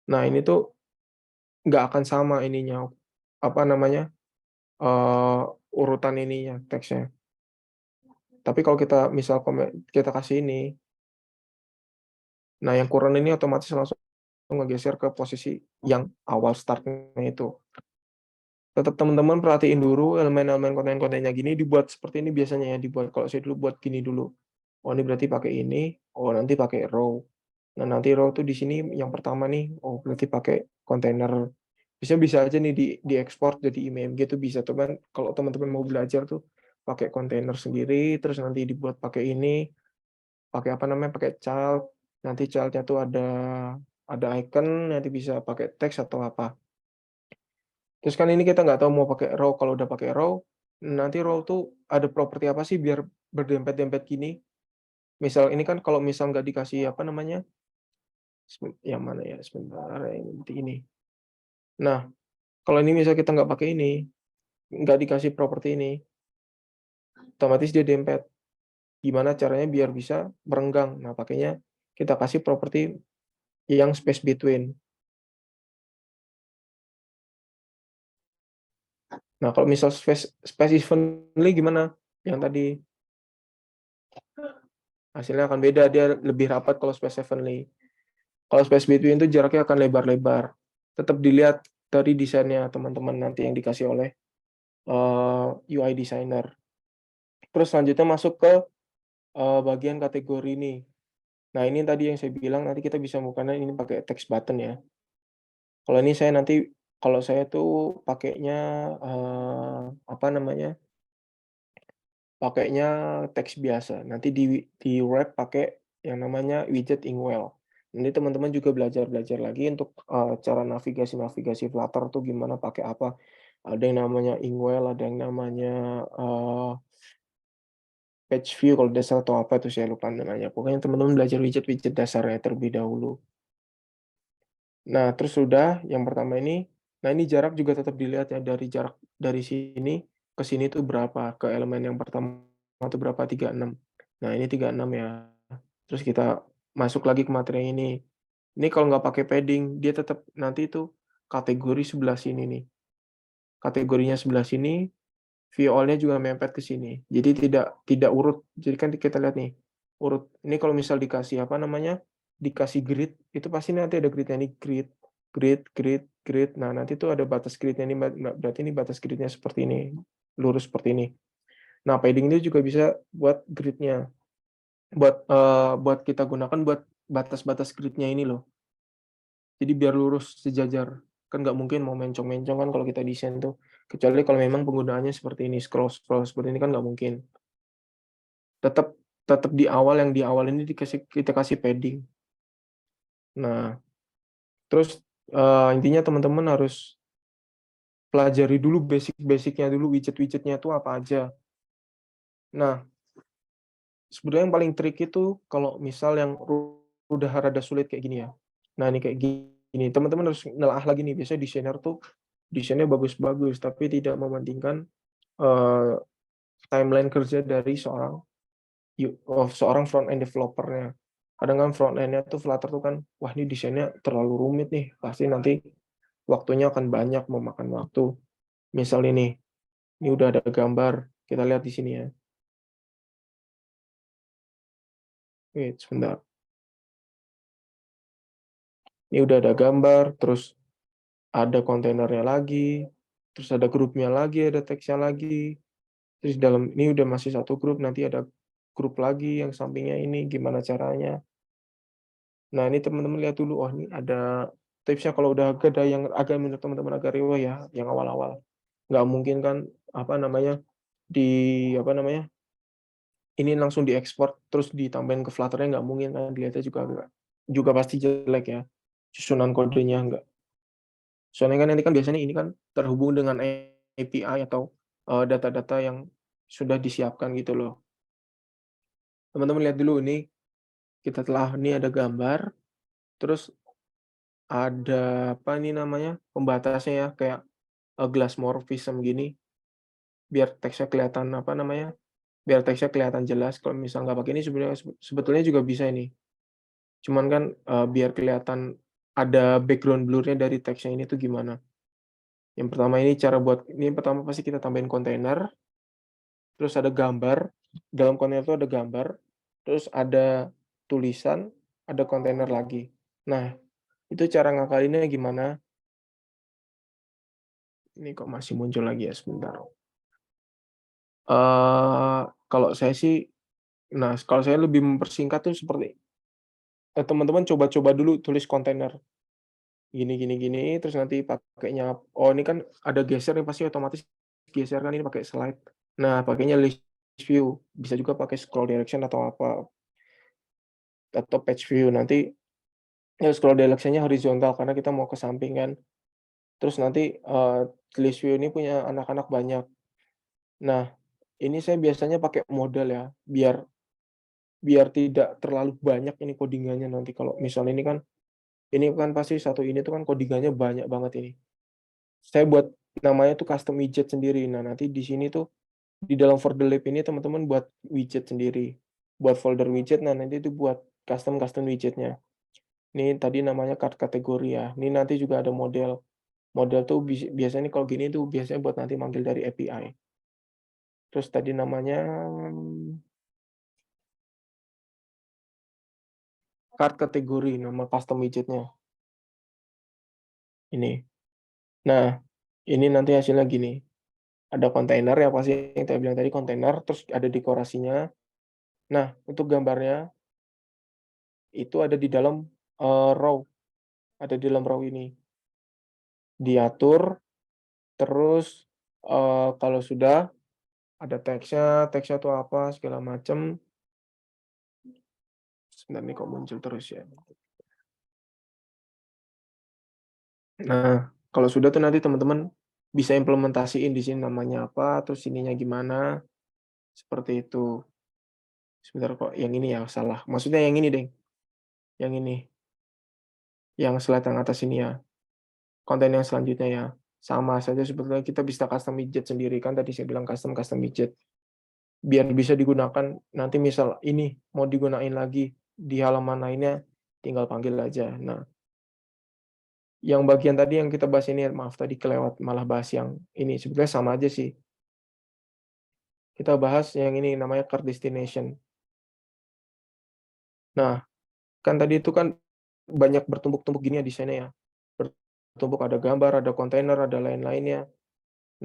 Nah, ini tuh nggak akan sama ininya. Apa namanya? Urutan ininya teksnya. Tapi kalau kita misal kita kasih ini, nah yang kurang ini otomatis langsung ngegeser ke posisi yang awal startnya itu. Tetap teman-teman perhatiin dulu elemen-elemen konten-kontennya gini dibuat seperti ini biasanya ya dibuat. Kalau saya dulu buat gini dulu. Oh, ini berarti pakai ini. Oh, nanti pakai row. Nah, nanti row tuh di sini yang pertama nih. Oh, berarti pakai kontainer. Bisa aja nih diekspor jadi IMG itu bisa teman. Kalau teman-teman mau belajar tuh pakai kontainer sendiri, terus nanti dibuat pakai ini, pakai apa namanya, pakai child. Nanti childnya tuh ada icon, nanti bisa pakai teks atau apa. Terus kan ini kita nggak tahu mau pakai row. Kalau udah pakai row, nanti row tuh ada properti apa sih biar berdempet-dempet gini. Misal ini kan kalau misal nggak dikasih apa namanya, yang mana ya sebentar ini. Nah, kalau ini misal kita nggak pakai ini, nggak dikasih properti ini, otomatis dia dempet. Gimana caranya biar bisa merenggang? Nah, pakainya kita kasih properti yang space between. Nah, kalau misal space evenly gimana? Yang tadi hasilnya akan beda, dia lebih rapat kalau space evenly. Kalau space between itu jaraknya akan lebar-lebar. Tetap dilihat dari desainnya teman-teman nanti yang dikasih oleh UI designer. Terus selanjutnya masuk ke bagian kategori ini. Nah, ini tadi yang saya bilang nanti kita bisa bukannya ini pakai text button ya. Kalau ini saya nanti kalau saya tuh pakainya apa namanya? Pakainya teks biasa. Nanti di wrap pakai yang namanya widget Inkwell. Nanti teman-teman juga belajar-belajar lagi untuk cara navigasi-navigasi Flutter tuh gimana pakai apa. Ada yang namanya Inkwell, ada yang namanya page view kalau dasar atau apa itu saya lupa namanya. Pokoknya teman-teman belajar widget-widget dasarnya terlebih dahulu. Nah, terus sudah yang pertama ini, nah ini jarak juga tetap dilihat ya dari jarak dari sini ke sini tuh berapa, ke elemen yang pertama itu berapa, 36. Nah, ini 36 ya. Terus kita masuk lagi ke materi ini. Ini kalau nggak pakai padding, dia tetap nanti itu kategori sebelah sini nih. Kategorinya sebelah sini, view all-nya juga mepet ke sini. Jadi tidak urut. Jadi kan kita lihat nih, urut. Ini kalau misal dikasih apa namanya? Dikasih grid, itu pasti nanti ada grid-nya nih, grid, grid, grid, grid. Nah, nanti tuh ada batas grid-nya ini berarti ini batas grid-nya seperti ini, lurus seperti ini. Nah, padding ini juga bisa buat grid-nya. Buat kita gunakan buat batas-batas grid-nya ini loh. Jadi biar lurus sejajar. Kan nggak mungkin mau mencong-mencong kan kalau kita desain tuh. Kecuali kalau memang penggunaannya seperti ini, scroll-scroll seperti ini kan nggak mungkin. Tetap tetap di awal ini kita kasih padding. Nah, terus intinya teman-teman harus pelajari dulu basic-basicnya dulu, widget-widgetnya itu apa aja. Nah, sebenarnya yang paling trik itu kalau misal yang udah rada sulit kayak gini ya. Nah, ini kayak gini. Teman-teman harus nelaah lagi nih. Biasanya desainer tuh desainnya bagus-bagus, tapi tidak mementingkan timeline kerja dari seorang front end developer-nya. Kadang kan front end-nya tuh Flutter tuh kan, wah ini desainnya terlalu rumit nih, pasti nanti waktunya akan banyak memakan waktu. Misal ini udah ada gambar, kita lihat di sini ya. Wait, sebentar. Ini udah ada gambar, terus ada kontainernya lagi, terus ada grupnya lagi, ada teksnya lagi. Terus dalam ini udah masih satu grup, nanti ada grup lagi yang sampingnya ini gimana caranya. Nah, ini teman-teman lihat dulu, oh ini ada tipsnya kalau udah ada yang agak menurut teman-teman agak rewel ya, yang awal-awal. Nggak mungkin kan, apa namanya, apa namanya, ini langsung diekspor terus ditambahin ke Flutter-nya nggak mungkin kan, dilihatnya juga pasti jelek ya, susunan kodenya nggak. Soalnya kan nanti kan biasanya ini kan terhubung dengan API atau data-data yang sudah disiapkan gitu loh. Teman-teman lihat dulu ini, ini ada gambar, terus ada apa ini namanya, pembatasnya ya, kayak glass morphism gini, biar teksnya kelihatan apa namanya, biar teksnya kelihatan jelas. Kalau misal nggak pakai ini sebenarnya sebetulnya juga bisa ini. Cuman kan biar kelihatan ada background blur-nya dari teksnya ini tuh gimana. Yang pertama ini pertama pasti kita tambahin kontainer, terus ada gambar, dalam kontainer itu ada gambar, terus ada tulisan, ada kontainer lagi. Nah, itu cara ngakalinnya gimana? Ini kok masih muncul lagi ya, sebentar. Kalau saya sih, nah kalau saya lebih mempersingkat tuh seperti, teman-teman coba-coba dulu tulis kontainer, gini gini gini, terus nanti pakainya, oh ini kan ada geser nih, pasti otomatis geser kan, ini pakai slide. Nah, pakainya list view, bisa juga pakai scroll direction atau apa, atau page view. Nanti ya scroll direction-nya horizontal karena kita mau ke samping kan. Terus nanti list view ini punya anak-anak banyak. Nah, ini saya biasanya pakai modal ya, biar biar tidak terlalu banyak ini codingannya nanti kalau misal ini kan pasti satu ini tuh kan codingannya banyak banget ini. Saya buat namanya tuh custom widget sendiri. Nah, nanti di sini tuh di dalam folder lib ini teman-teman buat widget sendiri. Buat folder widget, nah nanti itu buat custom widgetnya. Ini tadi namanya card kategori ya. Ini nanti juga ada model. Model tuh biasanya kalau gini tuh biasanya buat nanti manggil dari API. Terus tadi namanya card kategori, nama custom widgetnya. Ini. Nah, ini nanti hasilnya gini. Ada kontainer ya pasti yang saya bilang tadi kontainer, terus ada dekorasinya. Nah, untuk gambarnya itu ada di dalam row, ada di dalam row ini. Diatur, terus kalau sudah ada teksnya tuh apa segala macam. Sebentar nih kok muncul terus ya. Nah, kalau sudah tuh nanti teman-teman bisa implementasiin di sini namanya apa, terus ininya gimana, seperti itu. Sebentar kok, yang ini ya salah. Maksudnya yang ini, deh. Yang ini. Yang slide yang atas ini ya. Konten yang selanjutnya ya. Sama saja sebetulnya kita bisa custom widget sendiri. Kan tadi saya bilang custom widget. Biar bisa digunakan, nanti misal ini mau digunain lagi di halaman lainnya, tinggal panggil aja. Nah, yang bagian tadi yang kita bahas ini, maaf tadi kelewat malah bahas yang ini. Sebetulnya sama aja sih. Kita bahas yang ini namanya card destination. Nah, kan tadi itu kan banyak bertumpuk-tumpuk gini ya desainnya ya. Bertumpuk ada gambar, ada kontainer, ada lain-lainnya.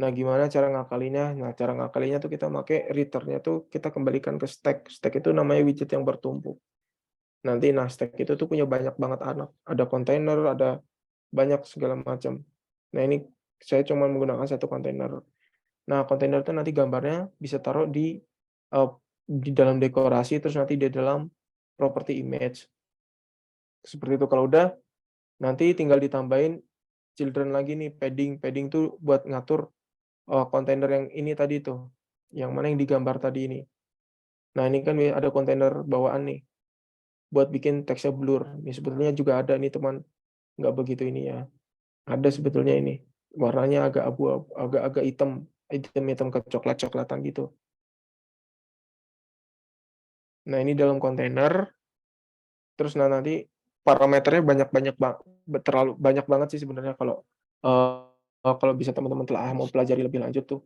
Nah, gimana cara ngakalinya? Nah, cara ngakalinya tuh kita pakai return-nya tuh kita kembalikan ke stack. Stack itu namanya widget yang bertumpuk. Nanti stack itu tuh punya banyak banget anak. Ada kontainer, ada banyak segala macam. Nah, ini saya cuma menggunakan satu kontainer. Nah, kontainer itu nanti gambarnya bisa taruh di dalam dekorasi, terus nanti di dalam property image. Seperti itu. Kalau udah, nanti tinggal ditambahin children lagi nih, padding. Padding tuh buat ngatur kontainer yang ini tadi tuh. Yang mana yang digambar tadi ini. Nah, ini kan ada kontainer bawaan nih. Buat bikin teksnya blur. Ini sebetulnya juga ada nih teman. Nggak begitu ini ya. Ada sebetulnya ini. Warnanya agak abu-abu, agak hitam. Hitam-hitam kecoklat-coklatan gitu. Nah, ini dalam kontainer. Terus nanti parameternya terlalu banyak banget sih sebenarnya kalau bisa teman-teman telah mau pelajari lebih lanjut tuh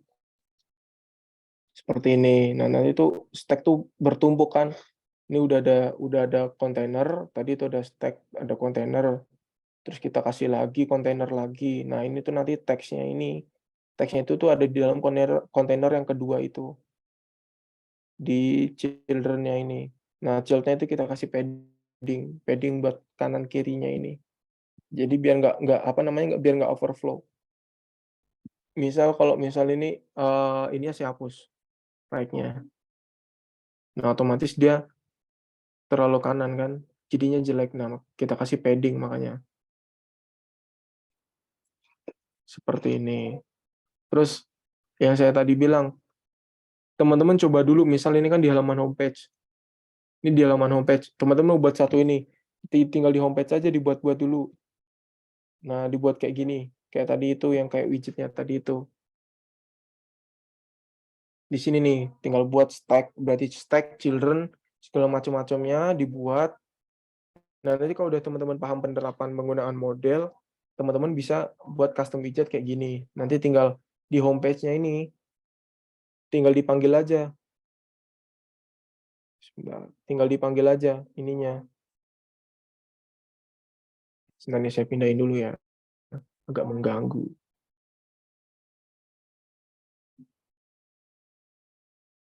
seperti ini. Nah, nanti tuh stack tuh bertumpuk kan. Ini udah ada kontainer, tadi itu ada stack, ada kontainer. Terus kita kasih lagi kontainer lagi. Nah, ini tuh nanti teksnya ini. Teksnya itu tuh ada di dalam kontainer yang kedua itu. Di children-nya ini. Nah, child-nya itu kita kasih padding buat kanan kirinya ini. Jadi biar nggak overflow. Kalau misal ini saya hapus right-nya. Nah, otomatis dia terlalu kanan kan, jadinya jelek. Nah, kita kasih padding makanya. Seperti ini. Terus yang saya tadi bilang, teman-teman coba dulu, misal ini kan di halaman homepage. Ini di halaman homepage. Teman-teman mau buat satu ini, tinggal di homepage aja dibuat-buat dulu. Nah, dibuat kayak gini. Kayak tadi itu, yang kayak widgetnya tadi itu. Di sini nih, tinggal buat stack, berarti stack, children, segala macam-macamnya dibuat. Nah, nanti kalau udah teman-teman paham penerapan penggunaan model, teman-teman bisa buat custom widget kayak gini. Nanti tinggal di homepage-nya ini, tinggal dipanggil aja. Tinggal dipanggil aja ininya. Sebentar saya pindahin dulu ya, agak mengganggu.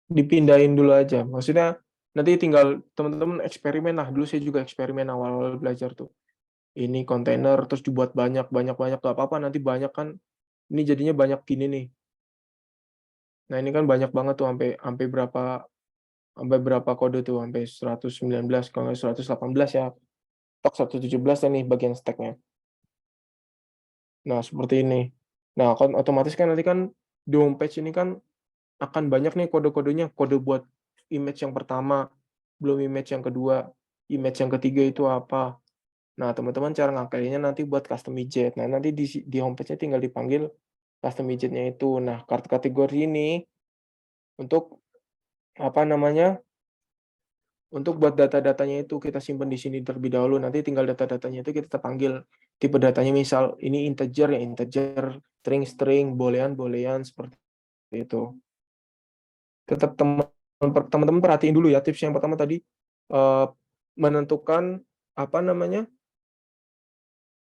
Dipindahin dulu aja. Maksudnya nanti tinggal teman-teman eksperimen lah. Dulu saya juga eksperimen awal-awal belajar tuh. Ini kontainer terus dibuat banyak gak apa-apa, nanti banyak kan ini jadinya banyak gini nih. Nah, ini kan banyak banget tuh sampai berapa kode tuh, sampai 119 kalau nggak 118 ya. Tok 117 nih bagian stack-nya. Nah, seperti ini. Nah, otomatis kan nanti kan di homepage ini kan akan banyak nih kode-kodenya, kode buat image yang pertama, belum image yang kedua, image yang ketiga itu apa. Nah, teman-teman cara ngakalinnya nanti buat custom widget. Nah, nanti di homepage-nya tinggal dipanggil custom widget-nya itu. Nah, kategori ini untuk apa namanya? Untuk buat data-datanya itu kita simpan di sini terlebih dahulu. Nanti tinggal data-datanya itu kita panggil. Tipe datanya misal ini integer ya integer, string string, boolean boolean seperti itu. Tetap teman-teman perhatiin dulu ya tips yang pertama tadi eh, menentukan apa namanya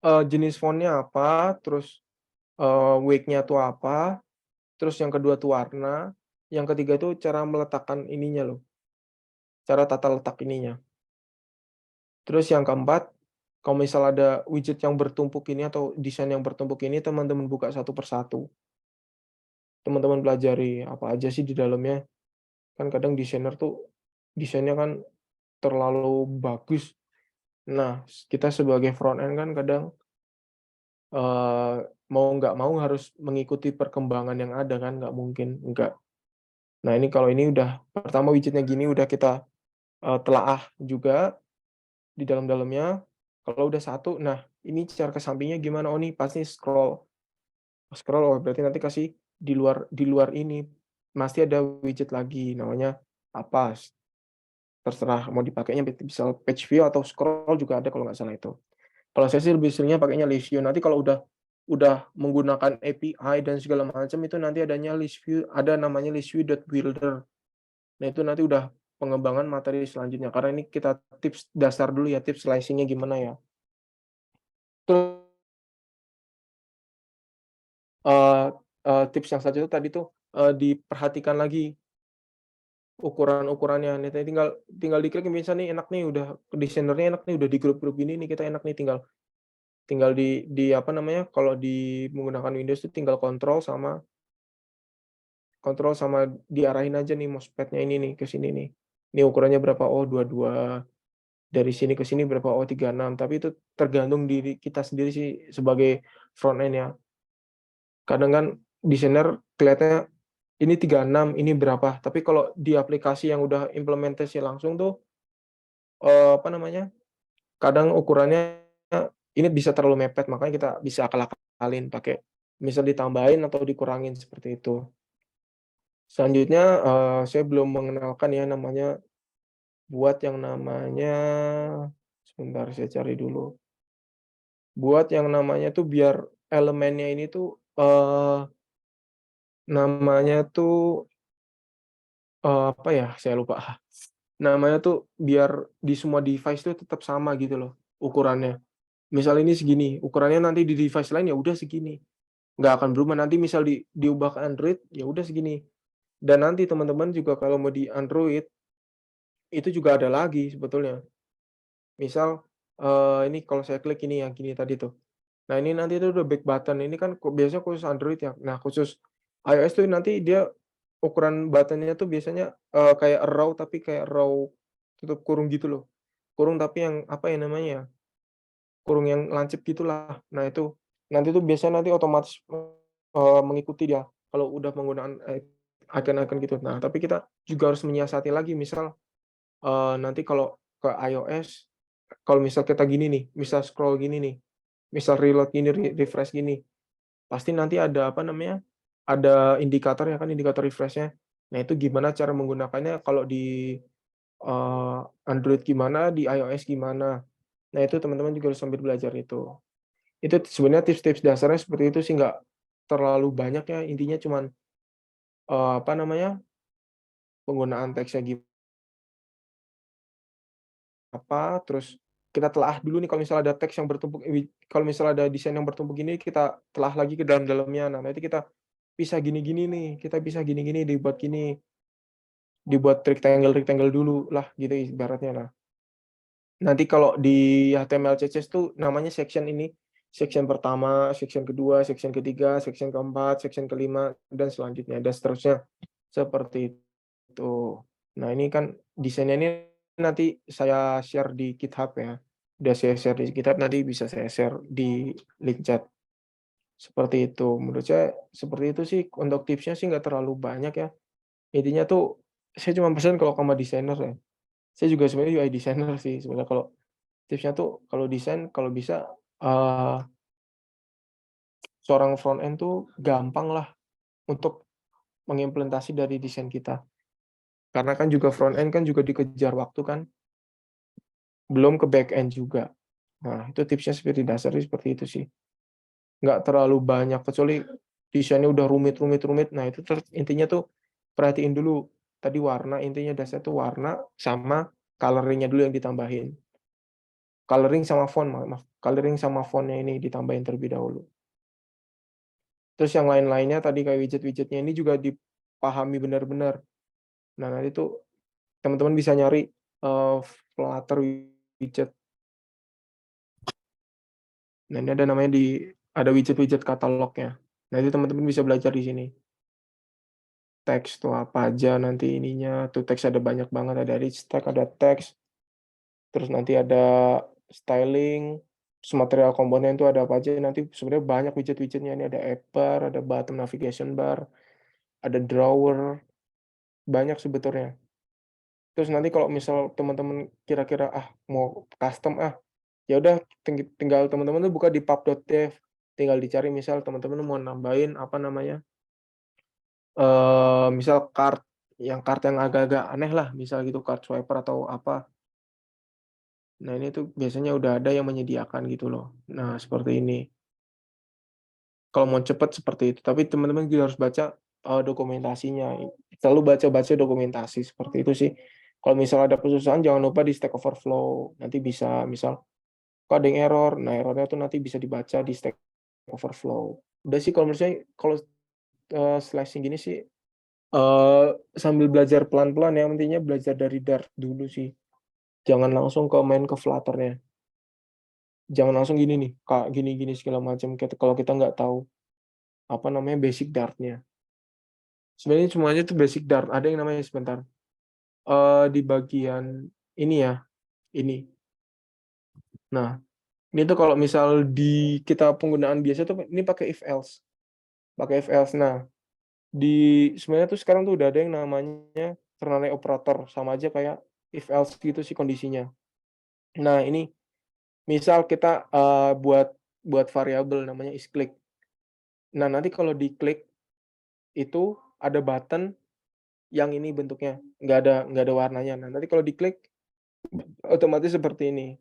jenis fontnya apa, terus weight-nya tuh apa, terus yang kedua tuh warna, yang ketiga tuh cara meletakkan ininya loh, cara tata letak ininya. Terus yang keempat, kalau misal ada widget yang bertumpuk ini atau desain yang bertumpuk ini, teman-teman buka satu persatu. Teman-teman pelajari apa aja sih di dalamnya. Kan kadang desainer tuh desainnya kan terlalu bagus. Nah, kita sebagai front end kan kadang eh, mau nggak mau harus mengikuti perkembangan yang ada kan, nggak mungkin nggak. Nah, ini kalau ini udah pertama widgetnya gini udah kita telaah juga di dalam-dalamnya. Kalau udah satu, nah ini cara ke sampingnya gimana? Oh, nih pasti scroll. Scroll, oh berarti nanti kasih di luar ini pasti ada widget lagi namanya apa? Terserah mau dipakainya bisa page view atau scroll juga ada kalau nggak salah itu. Kalau saya sih lebih seringnya pakainya list view. Nanti kalau udah menggunakan API dan segala macam itu nanti adanya list view, ada namanya list view.builder. Nah, itu nanti udah pengembangan materi selanjutnya. Karena ini kita tips dasar dulu ya, tips slicing-nya gimana ya. Terus eh, tips yang satu itu tadi tuh diperhatikan lagi ukuran-ukurannya. Nih tinggal tinggal diklik misalnya nih enak nih udah desainernya enak nih udah di grup-grup gini nih kita enak nih tinggal tinggal di apa namanya kalau di menggunakan Windows itu tinggal kontrol sama diarahin aja nih mousepadnya ini nih ke sini nih. Ini ukurannya berapa? Oh 22. Dari sini ke sini berapa? Oh 36. Tapi itu tergantung diri kita sendiri sih sebagai front end ya. Kadang kan desainer kelihatannya ini 36, ini berapa. Tapi kalau di aplikasi yang udah implementasi langsung tuh apa namanya? Kadang ukurannya ini bisa terlalu mepet, makanya kita bisa akal-akalin pakai misal ditambahin atau dikurangin seperti itu. Selanjutnya saya belum mengenalkan ya namanya buat yang namanya sebentar saya cari dulu. Buat yang namanya tuh biar elemennya ini tuh namanya tuh apa ya? Saya lupa. Namanya tuh biar di semua device tuh tetap sama gitu loh ukurannya. Misal ini segini, ukurannya nanti di device lain ya udah segini. Nggak akan berubah nanti misal diubah ke Android ya udah segini. Dan nanti teman-teman juga kalau mau di Android itu juga ada lagi sebetulnya. Misal ini kalau saya klik ini yang gini tadi tuh. Nah, ini nanti itu udah back button. Ini kan biasanya khusus Android ya. Nah, khusus iOS tuh nanti dia ukuran buttonnya tuh biasanya kayak raw tapi kayak raw tutup kurung gitu loh. Kurung tapi yang apa ya namanya ya? Kurung yang lancip gitulah. Nah, itu nanti tuh biasanya nanti otomatis mengikuti dia kalau udah menggunakan icon-icon gitu. Nah, tapi kita juga harus menyiasati lagi misal nanti kalau ke iOS kalau misal kita gini nih, misal scroll gini nih, misal reload gini, refresh gini, pasti nanti ada apa namanya, ada indikator ya kan, indikator refresh-nya. Nah, itu gimana cara menggunakannya kalau di Android gimana, di iOS gimana. Nah, itu teman-teman juga harus sambil belajar itu. Itu sebenarnya tips-tips dasarnya seperti itu sih, nggak terlalu banyak ya, intinya cuman apa namanya, penggunaan teksnya apa, terus kita telah dulu nih kalau misalnya ada teks yang bertumpuk, kalau misalnya ada desain yang bertumpuk ini kita telah lagi ke dalam-dalamnya. Nah, nanti kita bisa gini-gini nih, kita bisa gini-gini, dibuat rectangle dulu lah gitu ibaratnya. Nah, nanti kalau di HTML CSS tuh namanya section ini, section pertama, section kedua, section ketiga, section keempat, section kelima, dan selanjutnya, dan seterusnya. Seperti itu. Nah, ini kan desainnya ini nanti saya share di GitHub ya. Udah saya share di GitHub, nanti bisa saya share di link chat. Seperti itu. Menurut saya seperti itu sih, untuk tipsnya sih nggak terlalu banyak ya. Intinya tuh, saya cuma pesan kalau kamu desainer ya. Saya juga sebenarnya UI designer sih. Sebenarnya kalau tipsnya tuh, kalau desain, kalau bisa, eh, seorang front end tuh gampang lah untuk mengimplementasi dari desain kita. Karena kan juga front end kan juga dikejar waktu kan, belum ke back end juga. Nah, itu tipsnya seperti dasarnya seperti itu sih. Nggak terlalu banyak, kecuali desainnya udah rumit. Nah, itu intinya tuh perhatiin dulu. Tadi warna, intinya dasar tuh warna sama coloring-nya dulu yang ditambahin. Coloring sama font, maaf. Coloring sama fontnya ini ditambahin terlebih dahulu. Terus yang lain-lainnya tadi kayak widget-widgetnya ini juga dipahami benar-benar. Nah, nanti tuh teman-teman bisa nyari Flutter widget. Nah, ini ada namanya ada widget-widget katalognya. Nah, itu teman-teman bisa belajar di sini. Teks tuh apa aja nanti ininya. Tuh teks ada banyak banget, ada rich text, ada teks. Terus nanti ada styling, terus material komponen itu ada apa aja. Nanti sebenarnya banyak widget-widgetnya. Ini ada app bar, ada button navigation bar, ada drawer, banyak sebetulnya. Terus nanti kalau misal teman-teman kira-kira mau custom ya udah tinggal teman-teman tuh buka di pub.dev, tinggal dicari misal teman-teman mau nambahin apa namanya, misal card yang agak-agak aneh lah, misal gitu card swiper atau apa. Nah, ini tuh biasanya udah ada yang menyediakan gitu loh. Nah, seperti ini. Kalau mau cepat seperti itu, tapi teman-teman juga harus baca dokumentasinya. Selalu baca-baca dokumentasi seperti itu sih. Kalau misal ada kesusahan jangan lupa di Stack Overflow. Nanti bisa misal kok ada yang error, nah errornya tuh nanti bisa dibaca di Stack Overflow. Udah sih kalau menurut saya kalau slashing gini sih sambil belajar pelan-pelan ya, intinya belajar dari Dart dulu sih. Jangan langsung main ke Flutter-nya. Jangan langsung gini nih, Kak, gini-gini segala macam kalau kita nggak tahu apa namanya basic Dart-nya. Sebenarnya semuanya itu basic Dart. Ada yang namanya sebentar. Di bagian ini ya, ini. Nah, ini tuh kalau misal di kita penggunaan biasa tuh ini pakai if else. Pakai if else. Nah, sebenarnya tuh sekarang tuh udah ada yang namanya ternary operator, sama aja kayak if else gitu sih kondisinya. Nah, ini misal kita buat variabel namanya isClick. Nah, nanti kalau diklik itu ada button yang ini bentuknya, nggak ada warnanya. Nah, nanti kalau diklik otomatis seperti ini.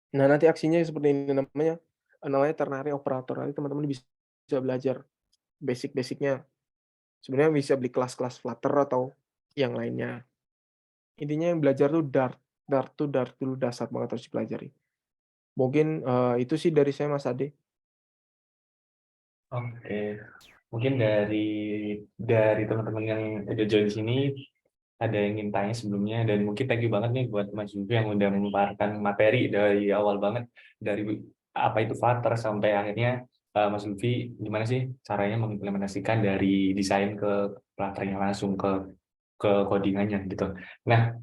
Nah, nanti aksinya seperti ini namanya ternary operator. Nanti teman-teman bisa belajar basic-basicnya. Sebenarnya bisa beli kelas-kelas Flutter atau yang lainnya. Intinya yang belajar tuh Dart dulu dasar banget harus dipelajari. Mungkin itu sih dari saya Mas Ade. Oke, mungkin dari teman-teman yang udah join sini ada yang ingin tanya sebelumnya, dan mungkin thank you banget nih buat Mas Yufi yang udah memaparkan materi dari awal banget, dari apa itu Flutter sampai akhirnya Mas Yufi gimana sih caranya mengimplementasikan dari desain ke Flutternya langsung ke codingannya gitu. Nah,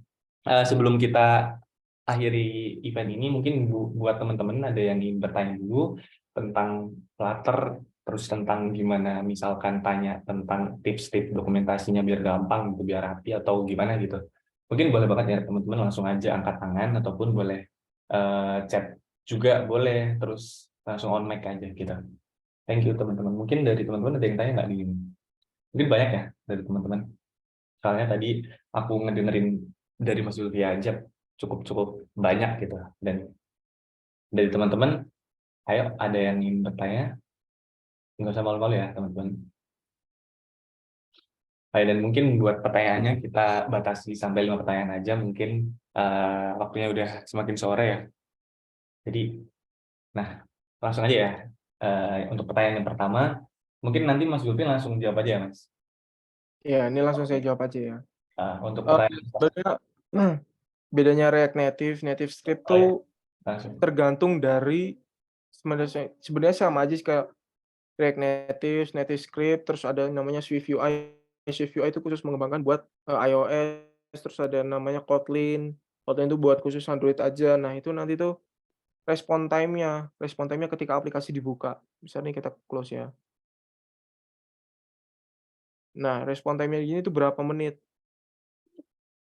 sebelum kita akhiri event ini, mungkin buat teman-teman ada yang ingin bertanya dulu tentang Flutter, terus tentang gimana misalkan tanya tentang tips-tips dokumentasinya biar gampang gitu, biar rapi atau gimana gitu. Mungkin boleh banget ya teman-teman langsung aja angkat tangan, ataupun boleh chat juga boleh, terus langsung on mic aja gitu. Thank you teman-teman. Mungkin dari teman-teman ada yang tanya nggak nih? Mungkin banyak ya dari teman-teman. Soalnya tadi aku ngedengerin dari Mas Zulfi aja cukup cukup banyak gitu. Dan dari teman-teman, ayo ada yang ingin bertanya, nggak usah malu-malu ya teman-teman. Dan mungkin buat pertanyaannya kita batasi sampai 5 pertanyaan aja. Mungkin waktunya udah semakin sore ya. Jadi, nah langsung aja ya. Untuk pertanyaan yang pertama, mungkin nanti Mas Zulfi langsung jawab aja ya Mas. Ya, ini langsung saya jawab aja ya. Untuk Eh, pertanyaan, Bedanya, bedanya React Native Script oh ya, tuh langsung. tergantung dari sebenarnya sama aja sih kayak React Native Script, terus ada namanya Swift UI. Swift UI itu khusus mengembangkan buat iOS, terus ada namanya Kotlin. Kotlin itu buat khusus Android aja. Nah, itu nanti tuh respon time-nya ketika aplikasi dibuka. Misalnya kita close ya. Nah, respon time-nya gini tuh berapa menit.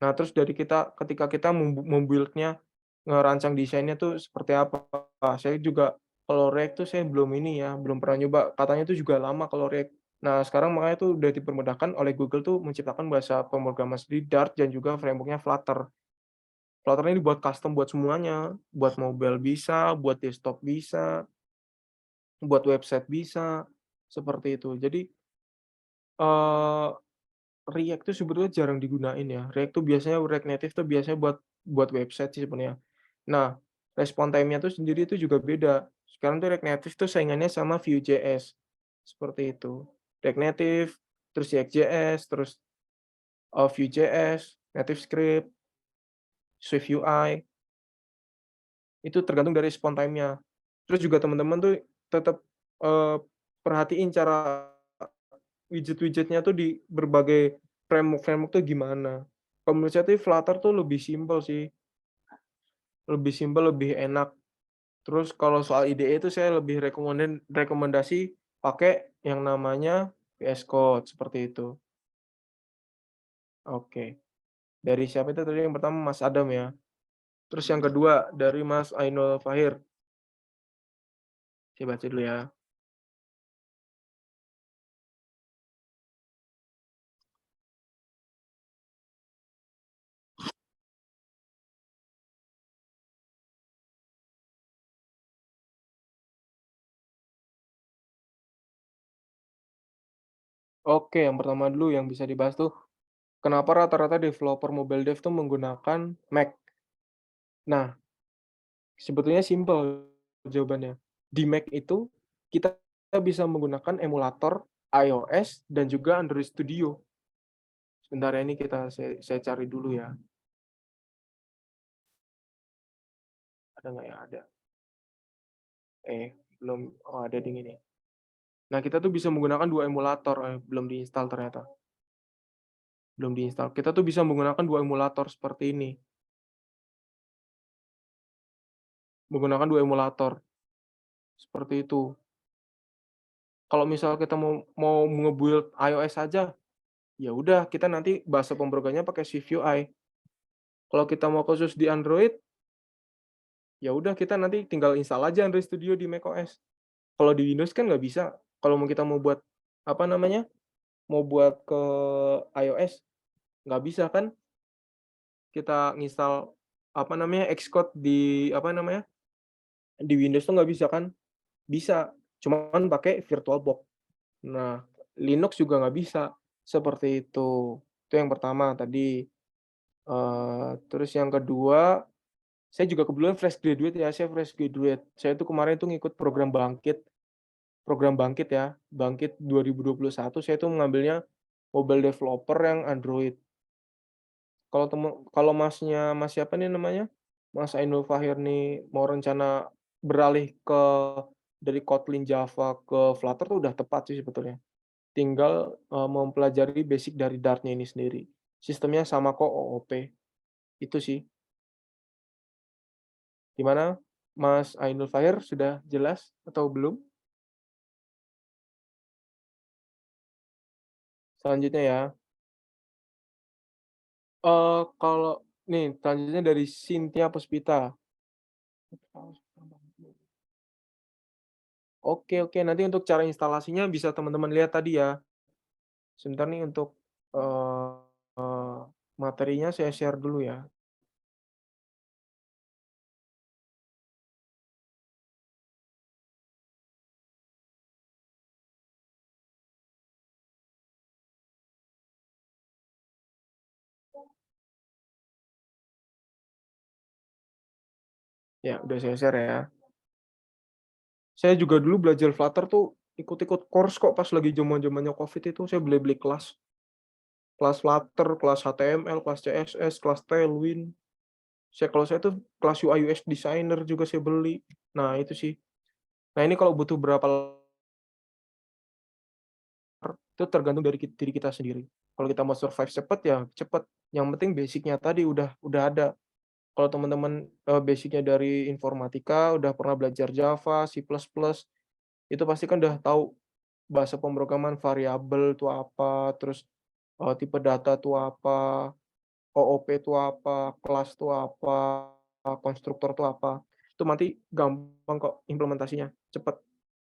Nah, terus dari ketika kita membuild-nya, ngerancang desainnya tuh seperti apa. Saya juga kalau React tuh saya belum ini ya, belum pernah nyoba. Katanya itu juga lama kalau React. Nah, sekarang makanya tuh udah dipermudahkan oleh Google tuh menciptakan bahasa pemrograman sendiri Dart dan juga framework-nya Flutter. Flutter ini dibuat custom buat semuanya, buat mobile bisa, buat desktop bisa, buat website bisa, seperti itu. Jadi, eee, React tuh sebetulnya jarang digunain ya. React Native tuh biasanya buat website sih sebenarnya. Nah, respon time-nya tuh sendiri tuh juga beda. Sekarang tuh React Native tuh saingannya sama Vue.js, seperti itu. React Native, terus React.js, terus, Vue.js, NativeScript, SwiftUI, itu tergantung dari respon time-nya. Terus juga teman-teman tuh tetap, eee, perhatiin cara widget-widgetnya tuh di berbagai framework-framework tuh gimana. Kalau menurut saya tuh Flutter tuh lebih simpel, lebih enak. Terus kalau soal IDE itu saya lebih rekomendasi pakai yang namanya VS Code, seperti itu. Oke. Dari siapa itu tadi yang pertama Mas Adam ya? Terus yang kedua dari Mas Ainul Fahir, saya baca dulu ya. Oke, yang pertama dulu yang bisa dibahas tuh, kenapa rata-rata developer mobile dev tuh menggunakan Mac? Nah, sebetulnya simpel jawabannya. Di Mac itu kita bisa menggunakan emulator iOS dan juga Android Studio. Sebentar ya, ini saya cari dulu ya. Ada nggak ya? Ada. Belum. Oh, ada di ini. Nah, kita tuh bisa menggunakan 2 emulator, belum diinstal ternyata. Belum diinstal. Kita tuh bisa menggunakan 2 emulator seperti ini. Menggunakan 2 emulator, seperti itu. Kalau misal kita mau mau nge-build iOS aja, ya udah kita nanti bahasa pemrogramannya pakai SwiftUI. Kalau kita mau khusus di Android, ya udah kita nanti tinggal install aja Android Studio di macOS. Kalau di Windows kan nggak bisa. Kalau kita mau buat, apa namanya, mau buat ke iOS, nggak bisa kan kita nginstal, apa namanya, Xcode di, apa namanya, di Windows tuh nggak bisa kan? Bisa, cuman pakai VirtualBox. Nah, Linux juga nggak bisa, seperti itu. Itu yang pertama tadi. Terus yang kedua, saya juga kebetulan fresh graduate ya, saya fresh graduate. Saya tuh kemarin tuh ngikut program Bangkit ya, Bangkit 2021, saya tuh mengambilnya mobile developer yang Android. Kalau Masnya Mas siapa nih namanya, Mas Ainul Fahir nih mau rencana beralih dari Kotlin Java ke Flutter tuh udah tepat sih sebetulnya. Tinggal, mempelajari basic dari Dart-nya ini sendiri. Sistemnya sama kok OOP, itu sih. Gimana Mas Ainul Fahir, sudah jelas atau belum? Selanjutnya ya, kalau nih selanjutnya dari Cynthia Puspita. Oke oke, nanti untuk cara instalasinya bisa teman-teman lihat tadi ya. Sebentar nih untuk, eee eee, materinya saya share dulu ya. Ya, udah saya share ya. Saya juga dulu belajar Flutter tuh ikut-ikut course kok pas lagi zaman-zamannya Covid itu, saya beli-beli kelas. Kelas Flutter, kelas HTML, kelas CSS, kelas Tailwind. Kalau saya tuh kelas UI UX designer juga saya beli. Nah, itu sih. Nah, ini kalau butuh berapa itu tergantung dari diri kita sendiri. Kalau kita mau survive cepet, ya cepet. Yang penting basic-nya tadi udah ada. Kalau teman-teman, basic-nya dari informatika, udah pernah belajar Java, C++, itu pasti kan udah tahu bahasa pemrograman variabel itu apa, terus, tipe data itu apa, OOP itu apa, kelas itu apa, konstruktor itu apa. Itu nanti gampang kok implementasinya, cepet.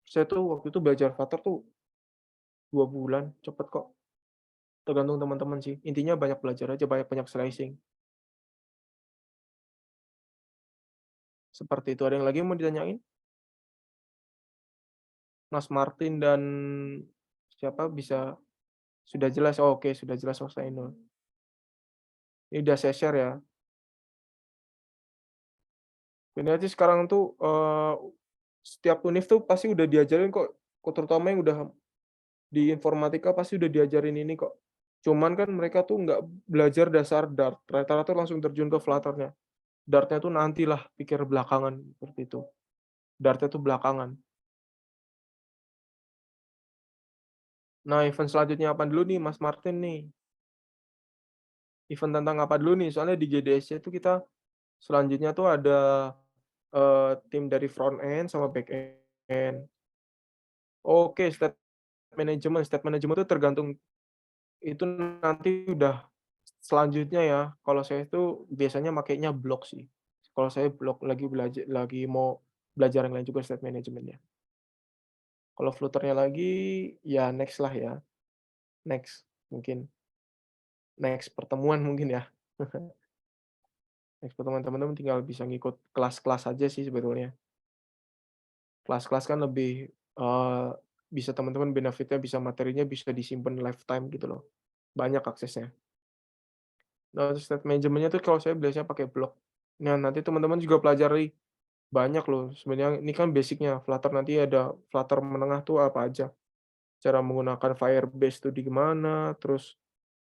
Saya tuh waktu itu belajar Flutter tuh 2 bulan, cepet kok. Tergantung teman-teman sih. Intinya banyak belajar aja, banyak-banyak slicing. Seperti itu. Ada yang lagi yang mau ditanyain? Mas Martin dan siapa bisa sudah jelas? Oh, oke, sudah jelas Mas Ainul. Ini udah saya share ya. Ini aja sekarang tuh setiap univ tuh pasti udah diajarin kok, terutama yang udah di informatika pasti udah diajarin ini kok. Cuman kan mereka tuh nggak belajar dasar Dart, rata-rata langsung terjun ke Flutter-nya. Dart-nya tuh nantilah, pikir belakangan, seperti itu. Dart-nya tuh belakangan. Nah, event selanjutnya apa dulu nih Mas Martin nih? Event tentang apa dulu nih? Soalnya di GDS itu kita selanjutnya tuh ada tim dari front end sama back end. Oke, state management itu tergantung, itu nanti udah selanjutnya ya. Kalau saya itu biasanya makainya blok sih. Kalau saya blok lagi mau belajar yang lain juga state manajemennya. Kalau Flutter-nya lagi ya next lah ya, next mungkin, next pertemuan mungkin ya. Next pertemuan teman-teman tinggal bisa ngikut kelas-kelas aja sih sebetulnya. Kelas-kelas kan lebih, bisa teman-teman benefitnya bisa materinya bisa disimpan lifetime gitu loh, banyak aksesnya. Nah, untuk state manajemennya tuh kalau saya biasanya pakai blok. Nah, nanti teman-teman juga pelajari banyak loh sebenarnya, ini kan basic-nya, Flutter nanti ada Flutter menengah tuh apa aja, cara menggunakan Firebase tuh di gimana, terus,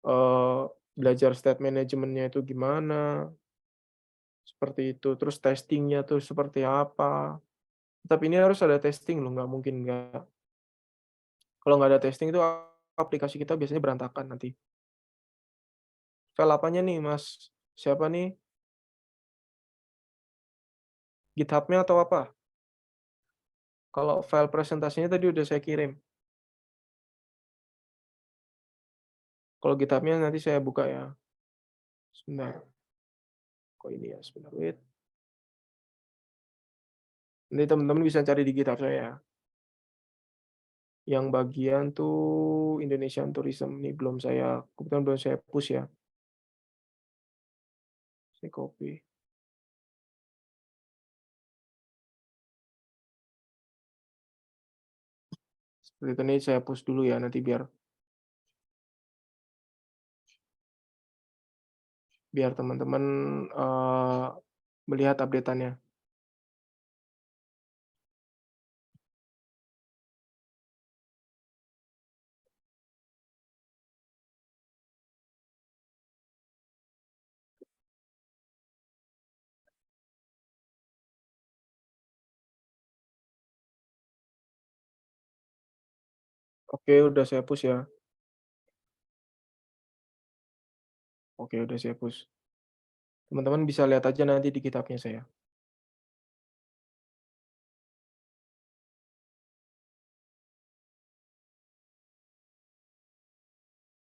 eee, belajar state manajemennya itu gimana, seperti itu, terus testing-nya tuh seperti apa. Tapi ini harus ada testing loh, nggak mungkin nggak. Kalau nggak ada testing itu aplikasi kita biasanya berantakan nanti. File apanya nih Mas, siapa nih, GitHub-nya atau apa? Kalau file presentasinya tadi udah saya kirim. Kalau GitHub-nya nanti saya buka ya. Sebentar, kok ini ya, sebentar, wait. Nanti teman-teman bisa cari di GitHub saya. Yang bagian tuh Indonesian Tourism ini kebetulan belum saya push ya. Saya copy. Seperti itu, nih saya push dulu ya nanti biar biar teman-teman melihat update-annya. Oke, udah saya push ya. Oke, udah saya push. Teman-teman bisa lihat aja nanti di GitHub-nya saya.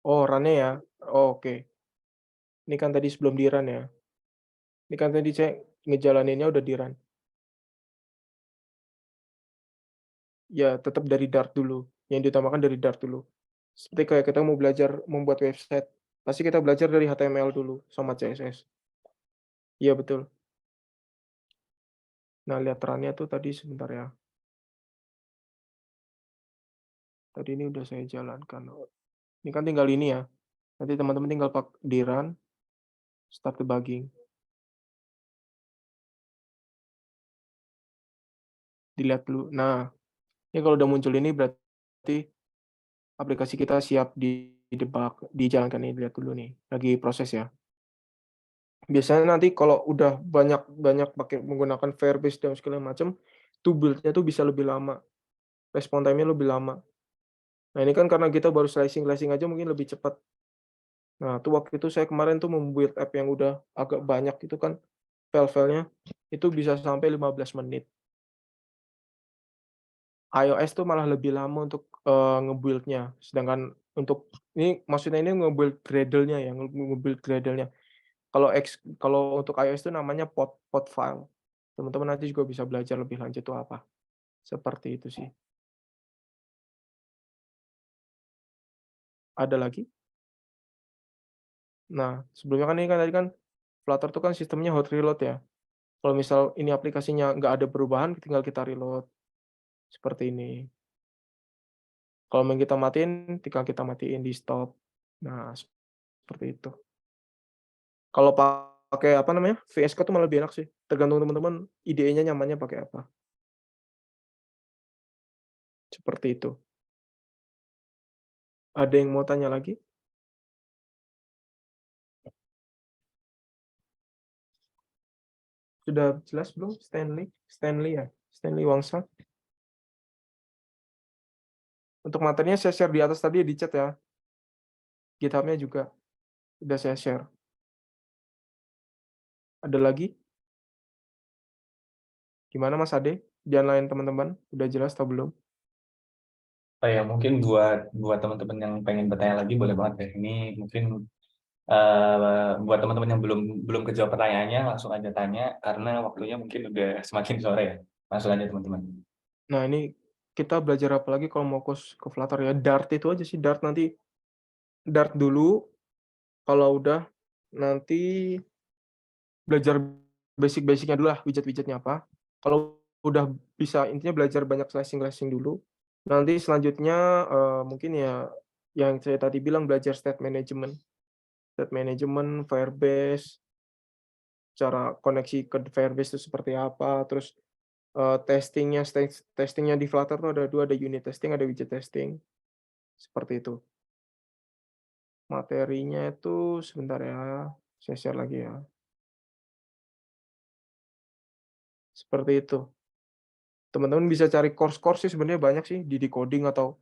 Oh, run-nya ya. Oh, oke. Ini kan tadi sebelum di run ya. Ini kan tadi saya ngejalaninnya udah di run. Ya, tetap dari Dart dulu. Yang diutamakan dari Dart dulu. Seperti kayak kita mau belajar membuat website, pasti kita belajar dari HTML dulu sama CSS. Iya, betul. Nah, lihat run-nya tuh tadi sebentar ya. Tadi ini udah saya jalankan. Ini kan tinggal ini ya. Nanti teman-teman tinggal di run, start debugging. Dilihat dulu. Nah, ini kalau udah muncul ini berarti aplikasi kita siap di debug, dijalankan ini, lihat dulu nih. Lagi proses ya. Biasanya nanti kalau udah banyak banyak pakai menggunakan Firebase dan segala macam, tuh build-nya tuh bisa lebih lama, respon time-nya lebih lama. Nah, ini kan karena kita baru slicing-slicing aja mungkin lebih cepat. Nah, tuh waktu itu saya kemarin tuh membuild app yang udah agak banyak itu kan, file-filenya, itu bisa sampai 15 menit. iOS tuh malah lebih lama untuk, nge-build-nya, sedangkan untuk ini maksudnya ini nge-build Gradle-nya ya, nge-build Gradle-nya. Kalau untuk iOS itu namanya pod file. Teman-teman nanti juga bisa belajar lebih lanjut itu apa. Seperti itu sih. Ada lagi? Nah, sebelumnya kan ini kan tadi kan Flutter tuh kan sistemnya hot reload ya. Kalau misal ini aplikasinya nggak ada perubahan, tinggal kita reload, seperti ini. Kalau mau kita matiin, tinggal kita matiin di stop. Nah, seperti itu. Kalau pakai apa namanya, VS Code tuh malah lebih enak sih, tergantung teman-teman IDE-nya nyamannya pakai apa, seperti itu. Ada yang mau tanya lagi? Sudah jelas belum Stanley? Stanley ya? Stanley Wangsa? Untuk materinya saya share di atas tadi di chat ya. GitHub-nya juga udah saya share. Ada lagi? Gimana Mas Ade? Dan lain teman-teman, udah jelas atau belum? Oh ya, mungkin buat teman-teman yang pengen bertanya lagi boleh banget ya. Ini mungkin buat teman-teman yang belum belum kejawab pertanyaannya langsung aja tanya karena waktunya mungkin udah semakin sore ya. Langsung aja teman-teman. Nah, ini kita belajar apa lagi kalau mau ke Flutter ya? Dart itu aja sih, Dart nanti. Dart dulu, kalau udah nanti belajar basic-basicnya dulu lah, widget-widgetnya apa. Kalau udah bisa, intinya belajar banyak slashing dulu. Nanti selanjutnya mungkin ya yang saya tadi bilang belajar state management, Firebase, cara koneksi ke Firebase itu seperti apa, terus testingnya di Flutter tuh ada dua, ada unit testing, ada widget testing, seperti itu. Materinya itu sebentar ya, saya share lagi ya. Seperti itu. Teman-teman bisa cari course-course sih sebenarnya banyak sih di decoding atau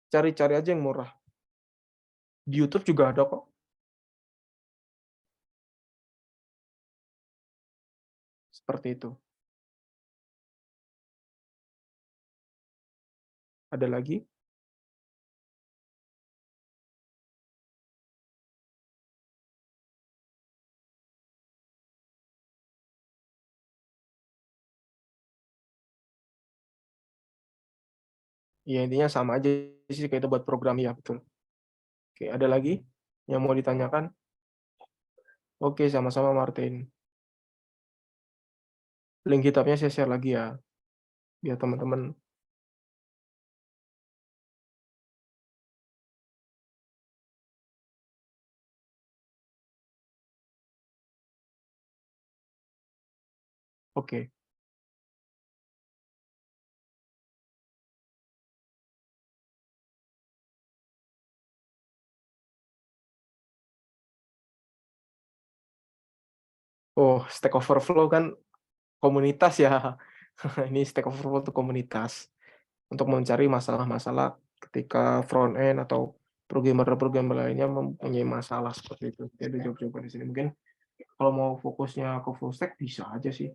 cari-cari aja yang murah. Di YouTube juga ada kok. Seperti itu. Ada lagi? Ya intinya sama aja sih kayak itu buat program ya, betul. Oke, ada lagi yang mau ditanyakan? Oke, sama-sama Martin. Link GitHub-nya saya share lagi ya, biar teman-teman. Oke. Oh, Stack Overflow kan komunitas ya. Ini Stack Overflow itu komunitas untuk mencari masalah-masalah ketika front end atau programmer-programmer lainnya mempunyai masalah seperti itu. Jadi jawab-jawaban di sini. Mungkin kalau mau fokusnya ke full stack bisa aja sih.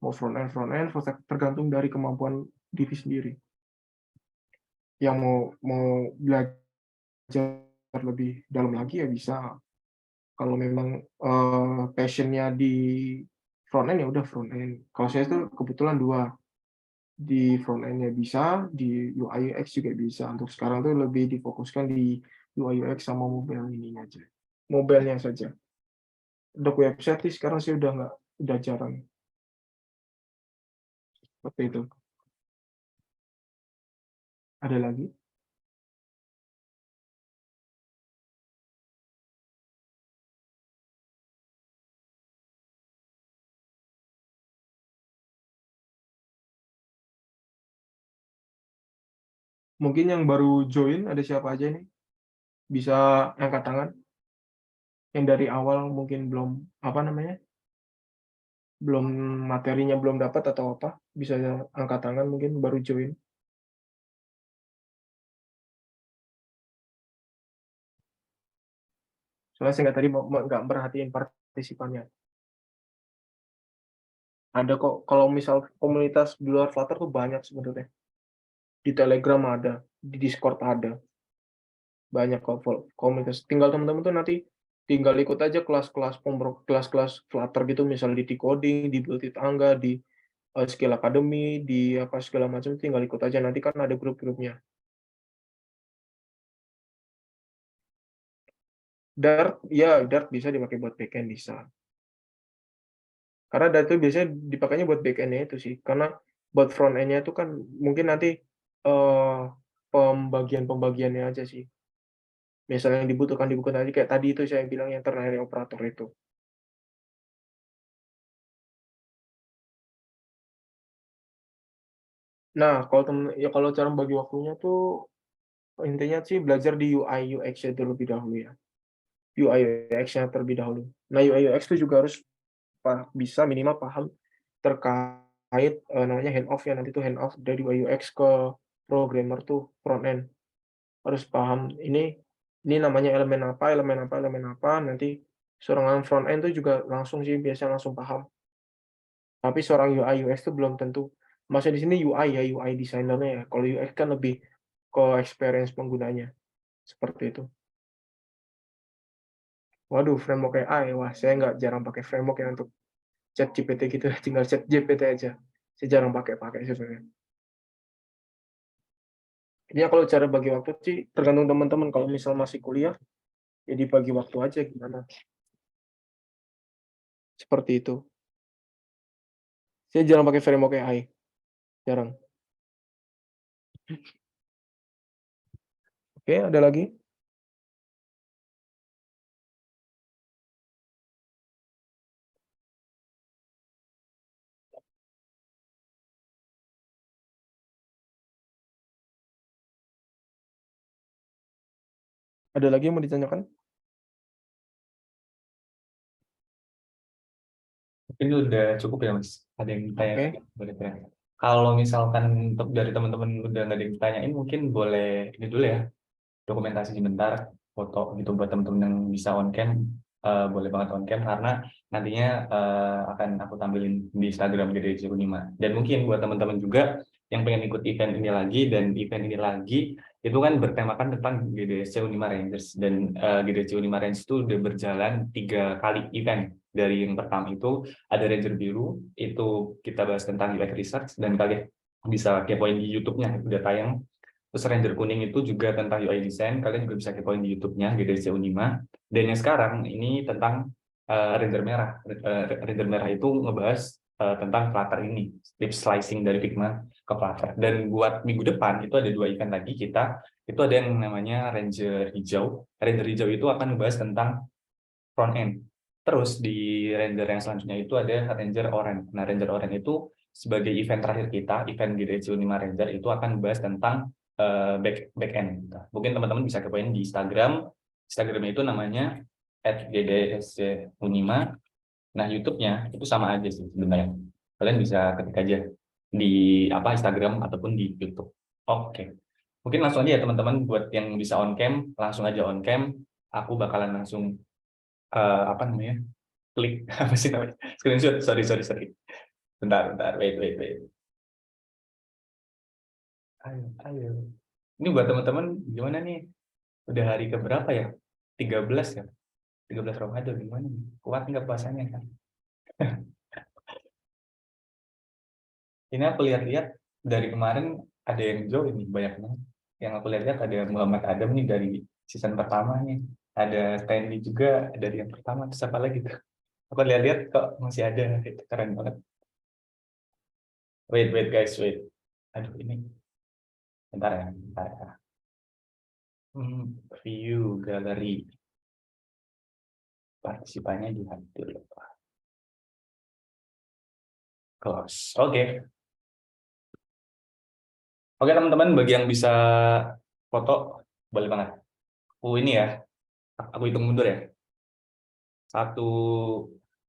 Mau front end, full stack tergantung dari kemampuan diri sendiri. Yang mau belajar lebih dalam lagi ya bisa. Kalau memang passionnya di front end ya udah front end. Kalau saya tuh kebetulan dua, di front end-nya bisa, di UI UX juga bisa. Untuk sekarang tuh lebih difokuskan di UI UX sama mobile ininya aja. Mobile-nya saja. Untuk website sih sekarang sih udah jarang. Seperti itu. Ada lagi? Mungkin yang baru join ada siapa aja nih? Bisa angkat tangan. Yang dari awal mungkin belum apa namanya? Belum materinya belum dapat atau apa? Bisa angkat tangan mungkin baru join. Soalnya saya nggak tadi nggak merhatiin partisipannya. Ada kok, kalau misal komunitas di luar Flutter tuh banyak sebenarnya. Di Telegram ada, di Discord ada, banyak kok komunitas. Tinggal teman-teman tuh nanti tinggal ikut aja kelas-kelas Flutter gitu, misal di decoding, di build tangga, di skill academy, di apa segala macam, tinggal ikut aja. Nanti kan ada grup-grupnya. Dart, ya Dart bisa dipakai buat backend bisa. Karena Dart itu biasanya dipakainya buat backend-nya itu sih. Karena buat front end-nya itu kan mungkin nanti pembagian-pembagiannya aja sih. Misalnya yang dibutuhkan tadi kayak tadi itu saya bilang yang ternary operator itu. Nah, kalau cara bagi waktunya tuh intinya sih belajar di UI UX-nya terlebih dahulu ya. UI UX-nya terlebih dahulu. Nah, UI UX itu juga harus bisa minimal paham terkait namanya handoff ya, nanti tuh handoff dari UI UX ke programmer tuh front end. Harus paham ini namanya elemen apa, elemen apa, elemen apa, nanti seorang front end tuh juga langsung sih biasanya langsung paham. Tapi seorang UI UX itu belum tentu. Maksudnya di sini UI ya, UI designer-nya ya. Kalau UX kan lebih ke experience penggunanya. Seperti itu. Waduh, framework AI. Wah, saya nggak jarang pakai framework ya untuk chat GPT gitu. Tinggal chat GPT aja. Saya jarang pakai sebenarnya. Jadi kalau cara bagi waktu sih tergantung teman-teman. Kalau misal masih kuliah, ya dibagi waktu aja gimana. Seperti itu. Saya jarang pakai framework AI. Jarang. Oke, ada lagi? Ada lagi yang mau ditanyakan? Ini udah cukup ya Mas. Ada yang tanya lagi? Oke. Boleh tanya. Kalau misalkan untuk dari teman-teman udah nggak ada yang ditanyain, mungkin boleh ini dulu ya, dokumentasi sebentar, foto gitu buat teman-teman yang bisa on cam, boleh banget on cam karena nantinya akan aku tampilin di Instagram GDC Unima. Dan mungkin buat teman-teman juga yang pengen ikut event ini lagi dan event ini lagi itu kan bertemakan tentang GDC Unima Rangers dan GDC Unima Rangers itu udah berjalan 3 kali event. Dari yang pertama itu ada Ranger Biru, itu kita bahas tentang UX Research dan kalian bisa kepoin di YouTube-nya, udah tayang. Terus Ranger Kuning itu juga tentang UI design, kalian juga bisa kepoin di YouTube-nya GDC Unima. Dan yang sekarang ini tentang Ranger Merah. Ranger Merah itu ngebahas tentang Flutter ini, strip slicing dari Figma ke Flutter. Dan buat minggu depan itu ada 2 event lagi kita, itu ada yang namanya Ranger Hijau. Ranger Hijau itu akan ngebahas tentang front end. Terus di Ranger yang selanjutnya itu ada Ranger Orange. Nah, Ranger Orange itu sebagai event terakhir kita, event GDC 5 Ranger itu akan membahas tentang back end. Mungkin teman-teman bisa kepoin di Instagram. Instagramnya itu namanya @gdsc5. Nah, YouTube-nya itu sama aja sih sebenarnya. Kalian bisa ketik aja di Instagram ataupun di YouTube. Oke. Mungkin langsung aja ya teman-teman buat yang bisa on cam, langsung aja on cam. Aku bakalan langsung apa namanya? Klik apa sih namanya? Screenshot. Sorry. Bentar. Wait. Ayo. Ini buat teman-teman gimana nih? Udah hari keberapa ya? 13 ya? 13 Ramadan gimana nih? Kuat nggak puasanya kan? Ini aku lihat-lihat dari kemarin ada yang join nih banyak banget. Yang aku lihat-lihat ada Muhammad Adam nih dari season pertama nih. Ada Stanley juga dari yang pertama. Terus apa lagi tuh? Aku lihat-lihat kok masih ada. Itu keren banget. Wait guys, wait. Aduh ini. Bentar ya. View galeri partisipannya diatur. Close. Oke teman-teman, bagi yang bisa foto boleh banget. Aku ini ya, aku hitung mundur ya. 1,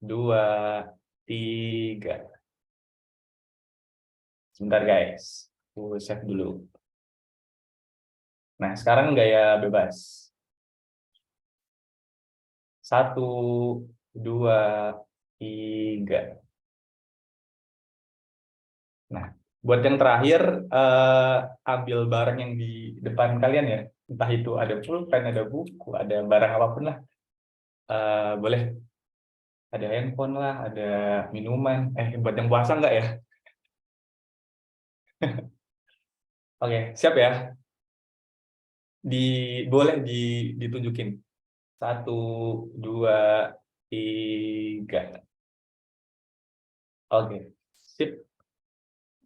2, 3. Sebentar guys, aku save dulu. Nah sekarang gaya bebas. 1, 2, 3. Nah, buat yang terakhir, ambil barang yang di depan kalian ya. Entah itu ada pulpen, ada buku, ada barang apapun lah. Boleh, ada handphone lah, ada minuman. Buat yang puasa nggak ya? Oke, siap ya? Boleh ditunjukin. 1, 2, 3. Oke, sip.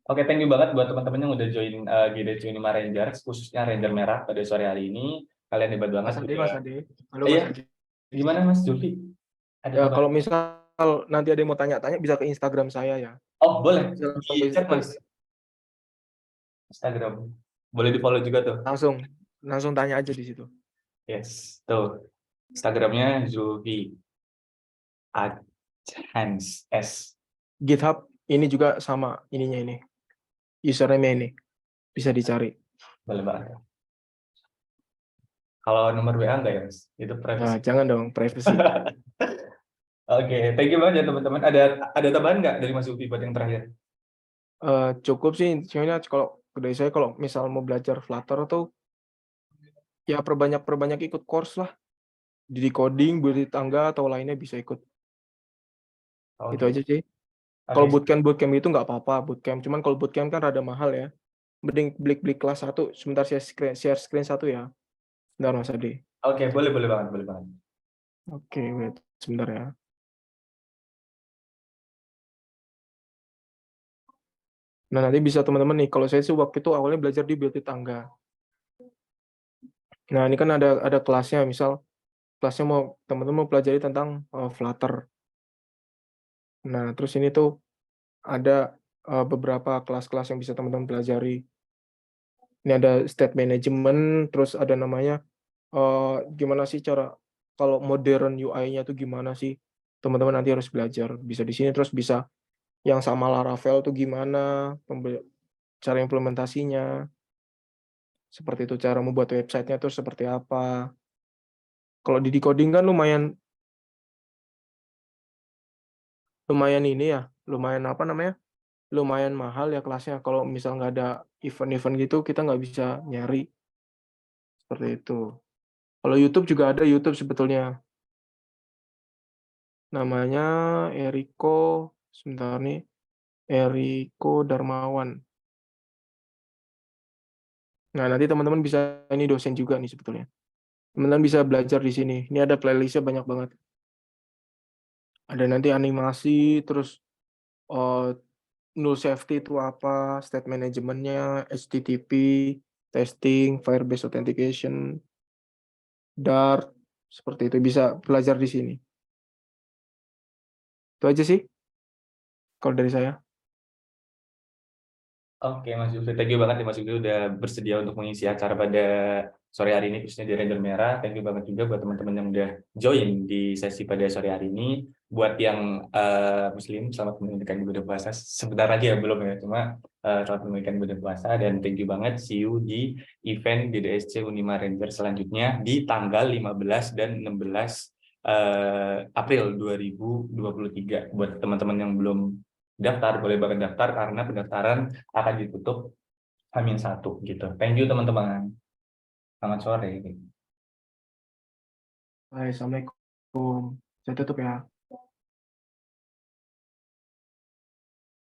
Oke, thank you banget buat teman-teman yang udah join GDC Unima Rangers, khususnya Ranger Merah pada sore hari ini. Kalian hebat banget Mas Ade, udah. Mas Ade. Halo Mas Iya, Ade. gimana Mas Zulfi? Ada Ya, kalau tambahan? misal nanti ada yang mau tanya-tanya bisa ke Instagram saya ya. Oh, boleh. Bisa langsung Di chat Mas, Instagram. Boleh di-follow juga tuh. langsung langsung tanya aja di situ. Yes, tuh. Instagramnya Zulfi Adhans S. GitHub ini juga sama ininya ini. Username ini bisa dicari. Boleh banget. Kalau nomor WA enggak ya, Mas? Itu Nah, privacy. jangan dong privacy. Oke, thank you banget ya teman-teman. Ada tambahan nggak dari Mas Zulfi buat yang terakhir? Cukup sih sebenarnya kalau dari saya kalau misal mau belajar Flutter tuh ya perbanyak ikut course lah. Di coding, budi tangga atau lainnya bisa ikut. Itu Oke, aja sih. Kalau oke. bootcamp itu nggak apa-apa bootcamp. Cuman kalau bootcamp kan rada mahal ya. Mending beli kelas satu. Sebentar saya share screen satu ya. Bentar Mas Adi. Oke, boleh banget, boleh banget. Oke, wait. Sebentar ya. Nah, nanti bisa teman-teman nih. Kalau saya sih waktu itu awalnya belajar di budi tangga. Nah, ini kan ada kelasnya. Misal kelasnya mau teman-teman mau pelajari tentang Flutter. Nah, terus ini tuh ada beberapa kelas-kelas yang bisa teman-teman pelajari. Ini ada state management, terus ada namanya gimana sih cara kalau modern UI-nya tuh gimana sih? Teman-teman nanti harus belajar. Bisa di sini terus bisa yang sama Laravel tuh gimana, cara implementasinya, seperti itu cara membuat websitenya tuh seperti apa. Kalau di decoding kan lumayan ini ya, lumayan apa namanya? Lumayan mahal ya kelasnya. Kalau misal nggak ada event-event gitu, kita nggak bisa nyari seperti itu. Kalau YouTube juga ada YouTube sebetulnya. Namanya Eriko, sebentar nih, Eriko Darmawan. Nah, nanti teman-teman bisa, ini dosen juga nih sebetulnya. Teman-teman bisa belajar di sini. Ini ada playlistnya banyak banget. Ada nanti animasi, terus uh, null safety itu apa, state manajemennya, HTTP, testing, Firebase authentication, Dart, seperti itu bisa belajar di sini. Itu aja sih kalau dari saya. Oke, Mas Zulfi, thank you banget ya Mas Zulfi udah bersedia untuk mengisi acara pada sore hari ini, khususnya di Ranger Merah. Thank you banget juga buat teman-teman yang udah join di sesi pada sore hari ini. Buat yang Muslim, selamat menunaikan ibadah puasa. Sebentar lagi ya, belum ya, cuma selamat menunaikan ibadah puasa. Dan thank you banget, see you di event DDSC Unima Ranger selanjutnya di tanggal 15 dan 16 April 2023. Buat teman-teman yang belum daftar, boleh banget daftar karena pendaftaran akan ditutup H-1 gitu. Thank you teman-teman. Selamat sore. Hai, Assalamualaikum. Saya tutup ya.